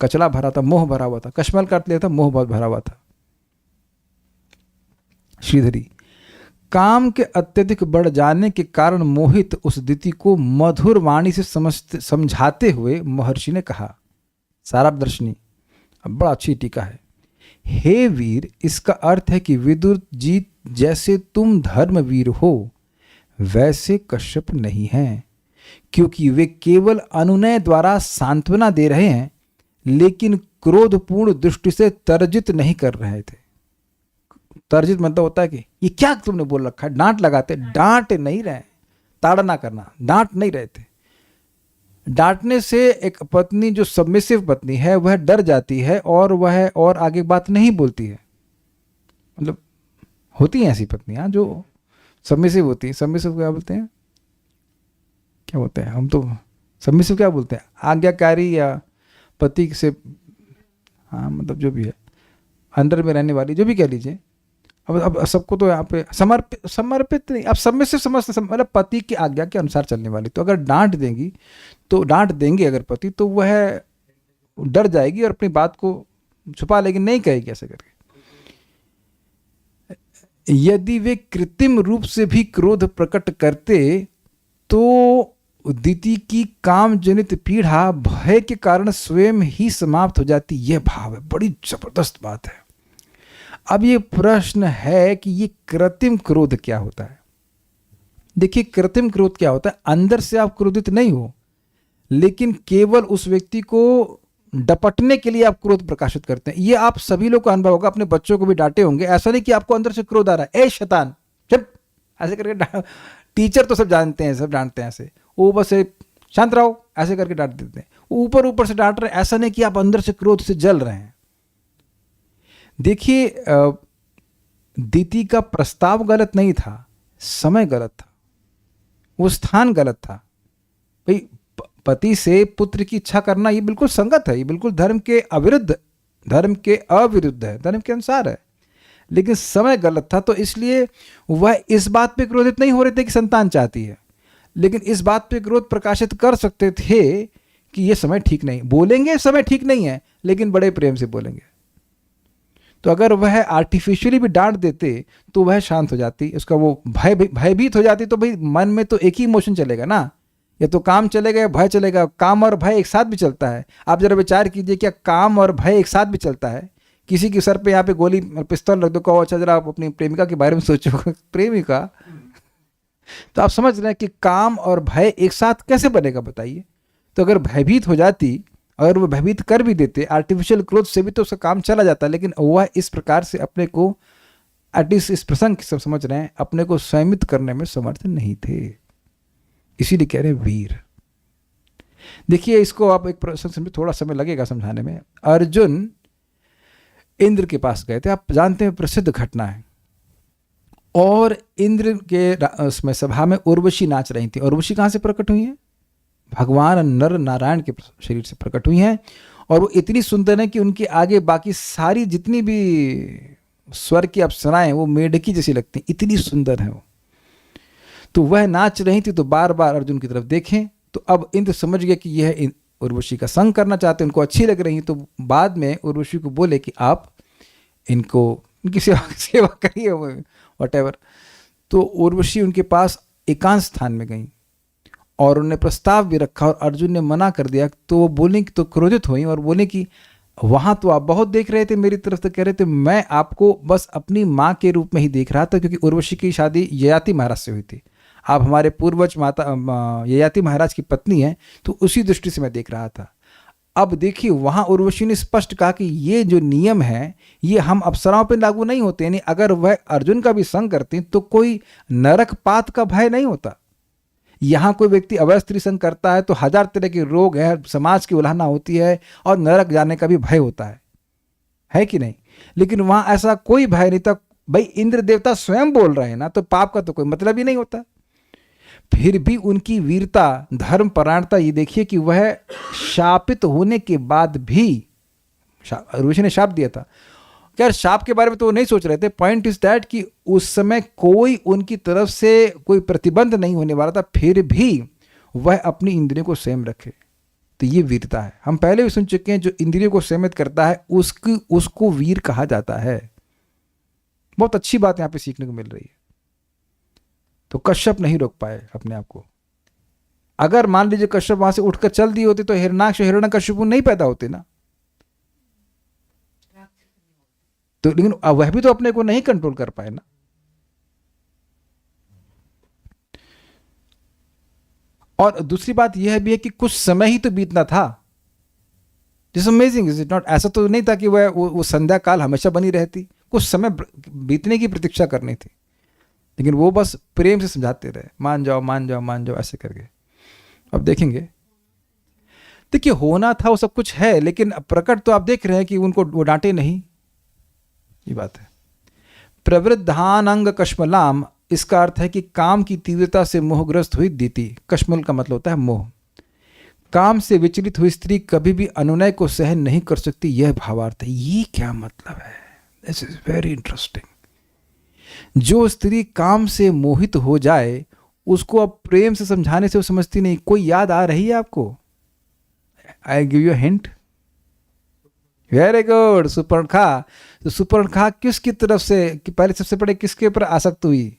कचरा भरा था, मोह भरा हुआ था। कश्मल का अर्थ लिया था मोह बहुत भरा हुआ था। श्रीधरी, काम के अत्यधिक बढ़ जाने के कारण मोहित उस दिति को मधुर वाणी से समझाते हुए महर्षि ने कहा, सारादर्शनी, अब बड़ा अच्छी टीका है, हे वीर, इसका अर्थ है कि विदुर जी जैसे तुम धर्मवीर हो वैसे कश्यप नहीं हैं, क्योंकि वे केवल अनुनय द्वारा सांत्वना दे रहे हैं, लेकिन क्रोधपूर्ण दृष्टि से तर्जित नहीं कर रहे थे। तर्जित मतलब होता है कि ये क्या तुमने बोल रखा है, डांट लगाते, डांट नहीं रहे, ताड़ना करना, डांट नहीं रहे थे। डांटने से एक पत्नी जो सबमिसिव पत्नी है वह डर जाती है और वह और आगे बात नहीं बोलती है। मतलब होती हैं ऐसी पत्नियां जो सबमिसिव होती है। सबमिसिव क्या बोलते हैं, क्या बोलते हैं हम तो, सबमिसिव क्या बोलते हैं, आज्ञाकारी या पति से, हाँ मतलब जो भी है अंदर में रहने वाली, जो भी कह लीजिए। अब सबको तो यहाँ पे समर्पित नहीं, अब सबमिसिव समझते, मतलब पति की आज्ञा के अनुसार चलने वाली। तो अगर डांट देंगी तो डांट देंगे अगर पति, तो वह डर जाएगी और अपनी बात को छुपा लेगी, नहीं कहेगी ऐसे करके। यदि वे कृत्रिम रूप से भी क्रोध प्रकट करते तो दिति की काम जनित पीड़ा भय के कारण स्वयं ही समाप्त हो जाती। यह भाव है, बड़ी जबरदस्त बात है। अब ये प्रश्न है कि ये कृत्रिम क्रोध क्या होता है। देखिए कृत्रिम क्रोध क्या होता है, अंदर से आप क्रोधित नहीं हो, लेकिन केवल उस व्यक्ति को डपटने के लिए आप क्रोध प्रकाशित करते हैं। ये आप सभी लोग को अनुभव होगा, अपने बच्चों को भी डांटे होंगे। ऐसा नहीं कि आपको अंदर से क्रोध आ रहा है, ए शैतान चुप ऐसे करके, टीचर तो सब जानते हैं, सब डांटते हैं ऐसे, वो बस शांत रहो ऐसे करके डांट देते हैं, ऊपर ऊपर से डांट रहे हैं। ऐसा नहीं कि आप अंदर से क्रोध से जल रहे हैं। देखिए दिति का प्रस्ताव गलत नहीं था, समय गलत था, वो स्थान गलत था। भाई पति से पुत्र की इच्छा करना ये बिल्कुल संगत है, ये बिल्कुल धर्म के अविरुद्ध, धर्म के अविरुद्ध है, धर्म के अनुसार है, लेकिन समय गलत था। तो इसलिए वह इस बात पे क्रोधित नहीं हो रहे थे कि संतान चाहती है, लेकिन इस बात पे क्रोध प्रकाशित कर सकते थे कि ये समय ठीक नहीं, बोलेंगे समय ठीक नहीं है, लेकिन बड़े प्रेम से बोलेंगे। तो अगर वह आर्टिफिशियली भी डांट देते तो वह शांत हो जाती, उसका वो भयभीत हो जाती, तो भाई मन में तो एक ही इमोशन चलेगा ना, या तो काम चलेगा या भय चलेगा। काम और भय एक साथ भी चलता है। आप जरा विचार कीजिए, क्या काम और भय एक साथ भी चलता है? किसी के सर पे यहाँ पे गोली पिस्तौल रख दो, कहो अच्छा जरा आप अपनी प्रेमिका के बारे में सोचो। प्रेमिका, तो आप समझ रहे हैं कि काम और भय एक साथ कैसे बनेगा बताइए। तो अगर भयभीत हो जाती, अगर वो भयभीत कर भी देते, आर्टिफिशियल क्लोथ से भी तो उसका काम चला जाता, लेकिन वह इस प्रकार से अपने को, एटलीस्ट इस प्रसंग सब समझ रहे हैं, अपने को संयमित करने में समर्थ नहीं थे। इसीलिए कह रहे हैं वीर। देखिए इसको आप एक प्रसंग समझे, थोड़ा समय लगेगा समझाने में। अर्जुन इंद्र के पास गए थे, आप जानते हैं प्रसिद्ध घटना है। और इंद्र के उसमें सभा में उर्वशी नाच रही थी। उर्वशी कहाँ से प्रकट हुई है? भगवान नर नारायण के शरीर से प्रकट हुई हैं। और वो इतनी सुंदर है कि उनके आगे बाकी सारी जितनी भी स्वर की अप्सराएं वो मेढकी जैसी लगती, इतनी सुंदर है वो। तो वह नाच रही थी, तो बार बार अर्जुन की तरफ देखें, तो अब इंद्र समझ गए कि यह उर्वशी का संग करना चाहते हैं, उनको अच्छी लग रही। तो बाद में उर्वशी को बोले कि आप इनकी सेवा करिए, व्हाटएवर। तो उर्वशी उनके पास एकांत स्थान में गई और उन्हें प्रस्ताव भी रखा, और अर्जुन ने मना कर दिया। तो वो बोले कि, तो क्रोधित हुई और बोले कि वहाँ तो आप बहुत देख रहे थे मेरी तरफ से, कह रहे थे मैं आपको बस अपनी माँ के रूप में ही देख रहा था, क्योंकि उर्वशी की शादी ययाति महाराज से हुई थी। आप हमारे पूर्वज माता ययाति महाराज की पत्नी हैं, तो उसी दृष्टि से मैं देख रहा था। अब देखिए वहाँ उर्वशी ने स्पष्ट कहा कि ये जो नियम है ये हम अप्सराओं पर लागू नहीं होते, यानी अगर वह अर्जुन का भी संग करती तो कोई नरकपात का भय नहीं होता। यहाँ कोई व्यक्ति अवैध स्त्री संग करता है तो 1000 तरह के रोग है, समाज की उल्हाना होती है और नरक जाने का भी भय होता है कि नहीं? लेकिन वहाँ ऐसा कोई भय नहीं था। भाई इंद्र देवता स्वयं बोल रहे हैं ना, तो पाप का तो कोई मतलब ही नहीं होता। फिर भी उनकी वीरता, धर्म परायणता, ये देखिए कि वह शापित होने के बाद भी, ऋषि ने शाप दिया था, यार शाप के बारे में तो वो नहीं सोच रहे थे। पॉइंट इज दैट कि उस समय कोई उनकी तरफ से कोई प्रतिबंध नहीं होने वाला था, फिर भी वह अपनी इंद्रियों को संयम रखे। तो ये वीरता है। हम पहले भी सुन चुके हैं, जो इंद्रियों को संयमित करता है उसको वीर कहा जाता है। बहुत अच्छी बात यहाँ पे सीखने को मिल रही है। तो कश्यप नहीं रोक पाए अपने आप को। अगर मान लीजिए कश्यप वहां से उठकर चल दिए होते तो हिरणाक्ष हिरण्यकश्यप नहीं पैदा होते ना। तो लेकिन वह भी तो अपने को नहीं कंट्रोल कर पाए ना। और दूसरी बात यह भी है कि कुछ समय ही तो बीतना था। This amazing, is it not? ऐसा तो नहीं था कि वह वो संध्या काल हमेशा बनी रहती, कुछ समय बीतने की प्रतीक्षा करनी थी। लेकिन वो बस प्रेम से समझाते रहे, मान जाओ मान जाओ मान जाओ, ऐसे करके। अब देखेंगे, देखिए होना था वो सब कुछ है, लेकिन प्रकट तो आप देख रहे हैं कि उनको वो डांटे नहीं। ये बात है। प्रवृद्धान अंग कश्मलाम, इसका अर्थ है कि काम की तीव्रता से मोहग्रस्त हुई दीति। कश्मल का मतलब होता है मोह। काम से विचलित हुई स्त्री कभी भी अनुनय को सहन नहीं कर सकती, यह भावार्थ है। ये क्या मतलब है? This is very interesting. जो स्त्री काम से मोहित हो जाए उसको अब प्रेम से समझाने से वो समझती नहीं। कोई याद आ रही है आपको? I give you hint. Very good, Surpanakha. तो सुपर्णखा किसकी तरफ से, कि पहले सबसे पहले किसके ऊपर आसक्त हुई?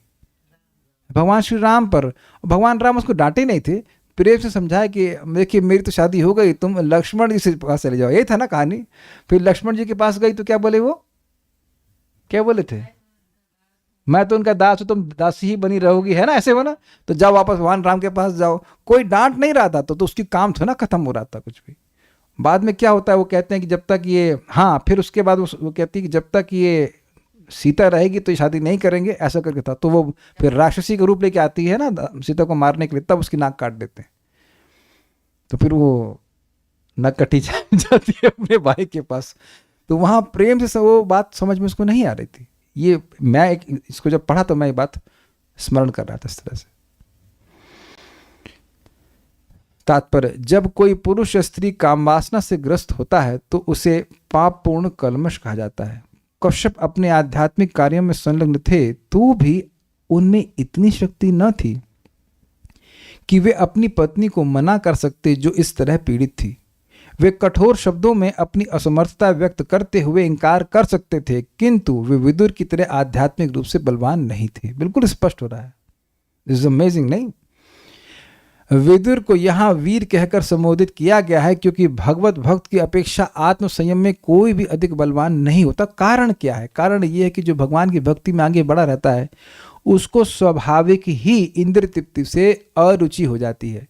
भगवान श्री राम पर। भगवान राम उसको डांटे नहीं थे, प्रेम से समझाया कि देखिए मेरी तो शादी हो गई, तुम लक्ष्मण जी से पास चले जाओ। यही था ना कहानी। फिर लक्ष्मण जी के पास गई तो क्या बोले वो? क्या बोले थे? मैं तो उनका दास हूं, तुम दासी ही बनी रहोगी, है ना, ऐसे हो ना। तो जाओ वापस भगवान राम के पास जाओ। कोई डांट नहीं रहा था, तो उसकी काम था ना खत्म हो रहा था कुछ भी। बाद में क्या होता है, वो कहते हैं कि जब तक ये, हाँ, फिर उसके बाद वो कहती है कि जब तक ये सीता रहेगी तो ये शादी नहीं करेंगे, ऐसा करके था। तो वो फिर राक्षसी का रूप लेके आती है ना सीता को मारने के लिए, तब उसकी नाक काट देते हैं। तो फिर वो नाक कटी जाती है अपने भाई के पास। तो वहाँ प्रेम से वो बात समझ में उसको नहीं आ रही थी। ये मैं इसको जब पढ़ा तो मैं ये बात स्मरण कर रहा था इस तरह से। तात्पर्य, जब कोई पुरुष या स्त्री कामवासना से ग्रस्त होता है तो उसे पापपूर्ण कल्मश कहा जाता है। कश्यप अपने आध्यात्मिक कार्यों में संलग्न थे तो भी उनमें इतनी शक्ति न थी कि वे अपनी पत्नी को मना कर सकते जो इस तरह पीड़ित थी। वे कठोर शब्दों में अपनी असमर्थता व्यक्त करते हुए इनकार कर सकते थे, किंतु वे विदुर की तरह आध्यात्मिक रूप से बलवान नहीं थे। बिल्कुल स्पष्ट हो रहा है। दिस इज अमेजिंग, नहीं? विदुर को यहाँ वीर कहकर संबोधित किया गया है क्योंकि भगवत भक्त की अपेक्षा आत्म संयम में कोई भी अधिक बलवान नहीं होता। कारण क्या है? कारण ये है कि जो भगवान की भक्ति में आगे बढ़ा रहता है उसको स्वाभाविक ही इंद्रिय तृप्ति से अरुचि हो जाती है।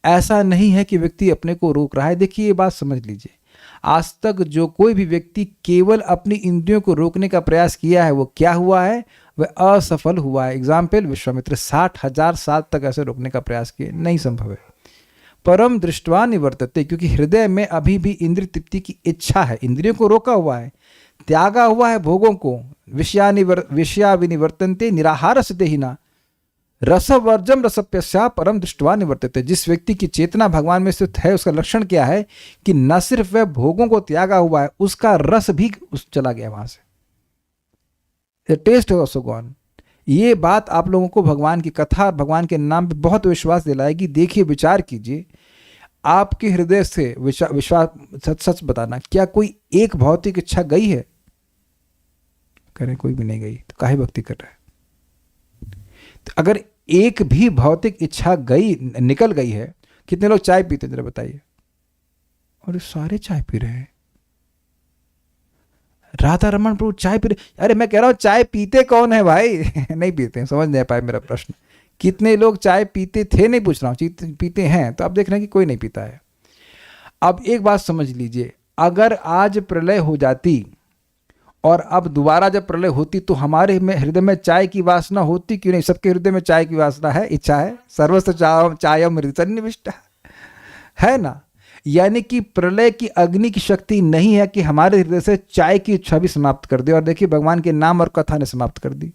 ऐसा नहीं है कि व्यक्ति अपने को रोक रहा है। देखिए, ये बात समझ लीजिए, आज तक जो कोई भी व्यक्ति केवल अपनी इंद्रियों को रोकने का प्रयास किया है वो क्या हुआ है? वह असफल हुआ है। एग्जाम्पल विश्वामित्र, 60,000 साल तक ऐसे रोकने का प्रयास किए, नहीं संभव है। परम दृष्टवा निवर्तते, क्योंकि हृदय में अभी भी इंद्रिय तृप्ति की इच्छा है, इंद्रियों को रोका हुआ है, त्यागा हुआ है भोगों को। विषया विनिवर्तन्ते निराहार देहिना रसवर्जम रसप्यस्या परम दृष्टवा निवर्तते। जिस व्यक्ति की चेतना भगवान में स्थित है उसका लक्षण क्या है कि न सिर्फ वह भोगों को त्यागा हुआ है, उसका रस भी चला गया वहां से, टेस्ट है ऑल्सो गॉन। ये बात आप लोगों को भगवान की कथा और भगवान के नाम पे बहुत विश्वास दिलाएगी। देखिए, विचार कीजिए, आपके हृदय से विश्वास, सच बताना, क्या कोई एक भौतिक इच्छा गई है? करें, कोई भी नहीं गई, तो काहे भक्ति कर रहा है? तो अगर एक भी भौतिक इच्छा गई, निकल गई है, कितने लोग चाय पीते जरा बताइए? और सारे चाय पी रहे हैं। राधा रमन प्रभु चाय पी रहे। अरे मैं कह रहा हूं चाय पीते कौन है भाई? नहीं पीते हैं, समझ नहीं पाए मेरा प्रश्न। कितने लोग चाय पीते थे, नहीं पूछ रहा हूं, पीते हैं, तो आप देख रहे हैं कि कोई नहीं पीता है। अब एक बात समझ लीजिए, अगर आज प्रलय हो जाती और अब दोबारा जब प्रलय होती तो हमारे हृदय में चाय की वासना होती क्यों नहीं? सबके हृदय में चाय की वासना है, इच्छा है। सर्वस्व चायम हृदय सन्निविष्ट है ना? यानी कि प्रलय की अग्नि की शक्ति नहीं है कि हमारे हृदय से चाय की इच्छा भी समाप्त कर दे। और देखिए, भगवान के नाम और कथा ने समाप्त कर दी।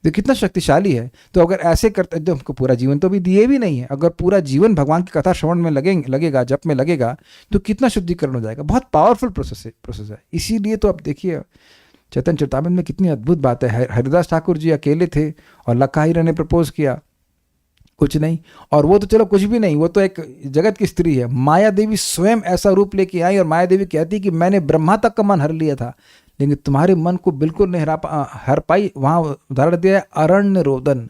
तो कितना शक्तिशाली है। तो अगर ऐसे करते, तो हमको पूरा जीवन तो भी दिए भी नहीं है, अगर पूरा जीवन भगवान की कथा श्रवण में लगेगा, जप में लगेगा, तो कितना शुद्धिकरण हो जाएगा। बहुत पावरफुल प्रोसेस है। इसीलिए तो अब देखिए, चैतन्य चरितामृत में कितनी अद्भुत बात है। हरिदास ठाकुर जी अकेले थे और लक्का हीरा ने प्रपोज किया, कुछ नहीं। और वो तो चलो कुछ भी नहीं, वो तो एक जगत की स्त्री है। माया देवी स्वयं ऐसा रूप लेके आई और माया देवी कहती कि मैंने ब्रह्मा तक का मन हर लिया था, लेकिन तुम्हारे मन को बिल्कुल नहीं हर पाई। वहां उदाहरण दिया है अरण्य रोदन।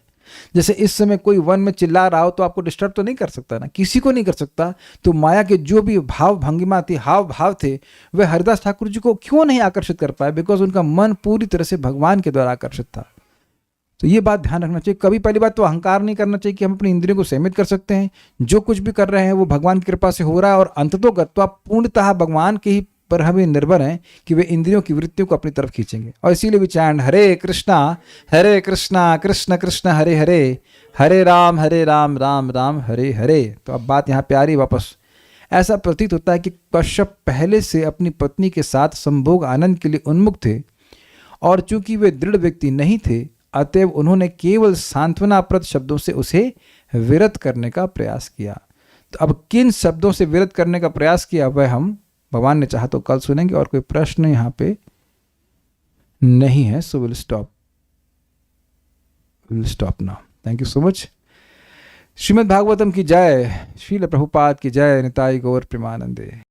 जैसे इस समय कोई वन में चिल्ला रहा हो तो आपको डिस्टर्ब तो नहीं कर सकता ना, किसी को नहीं कर सकता। तो माया के जो भी भाव भंगिमा थी, हाव भाव थे, वे हरिदास ठाकुर जी को क्यों नहीं आकर्षित कर पाए? बिकॉज उनका मन पूरी तरह से भगवान के द्वारा आकर्षित था। तो ये बात ध्यान रखना चाहिए। कभी पहली बात तो अहंकार नहीं करना चाहिए कि हम अपनी इंद्रियों को सीमित कर सकते हैं। जो कुछ भी कर रहे हैं वो भगवान की कृपा से हो रहा है, और अंततो गत्वा पूर्णतः भगवान के ही पर हमें निर्भर हैं कि वे इंद्रियों की वृत्तियों को अपनी तरफ खींचेंगे। और इसीलिए विचारण हरे कृष्णा कृष्ण कृष्ण हरे हरे, हरे राम राम राम हरे हरे। तो अब बात यहाँ पे आ रही वापस। ऐसा प्रतीत होता है कि कश्यप पहले से अपनी पत्नी के साथ संभोग आनंद के लिए उन्मुख थे, और चूंकि वे दृढ़ व्यक्ति नहीं थे, अतएव उन्होंने केवल सांत्वनाप्रद शब्दों से उसे विरत करने का प्रयास किया। तो अब किन शब्दों से विरत करने का प्रयास किया वह हम भगवान ने चाहा तो कल सुनेंगे। और कोई प्रश्न यहाँ पे नहीं है, so will stop now. Thank you so much. Shrimad Bhagavatam की जय, श्रील प्रभुपाद की जय, निताई गौर प्रेमानंदे।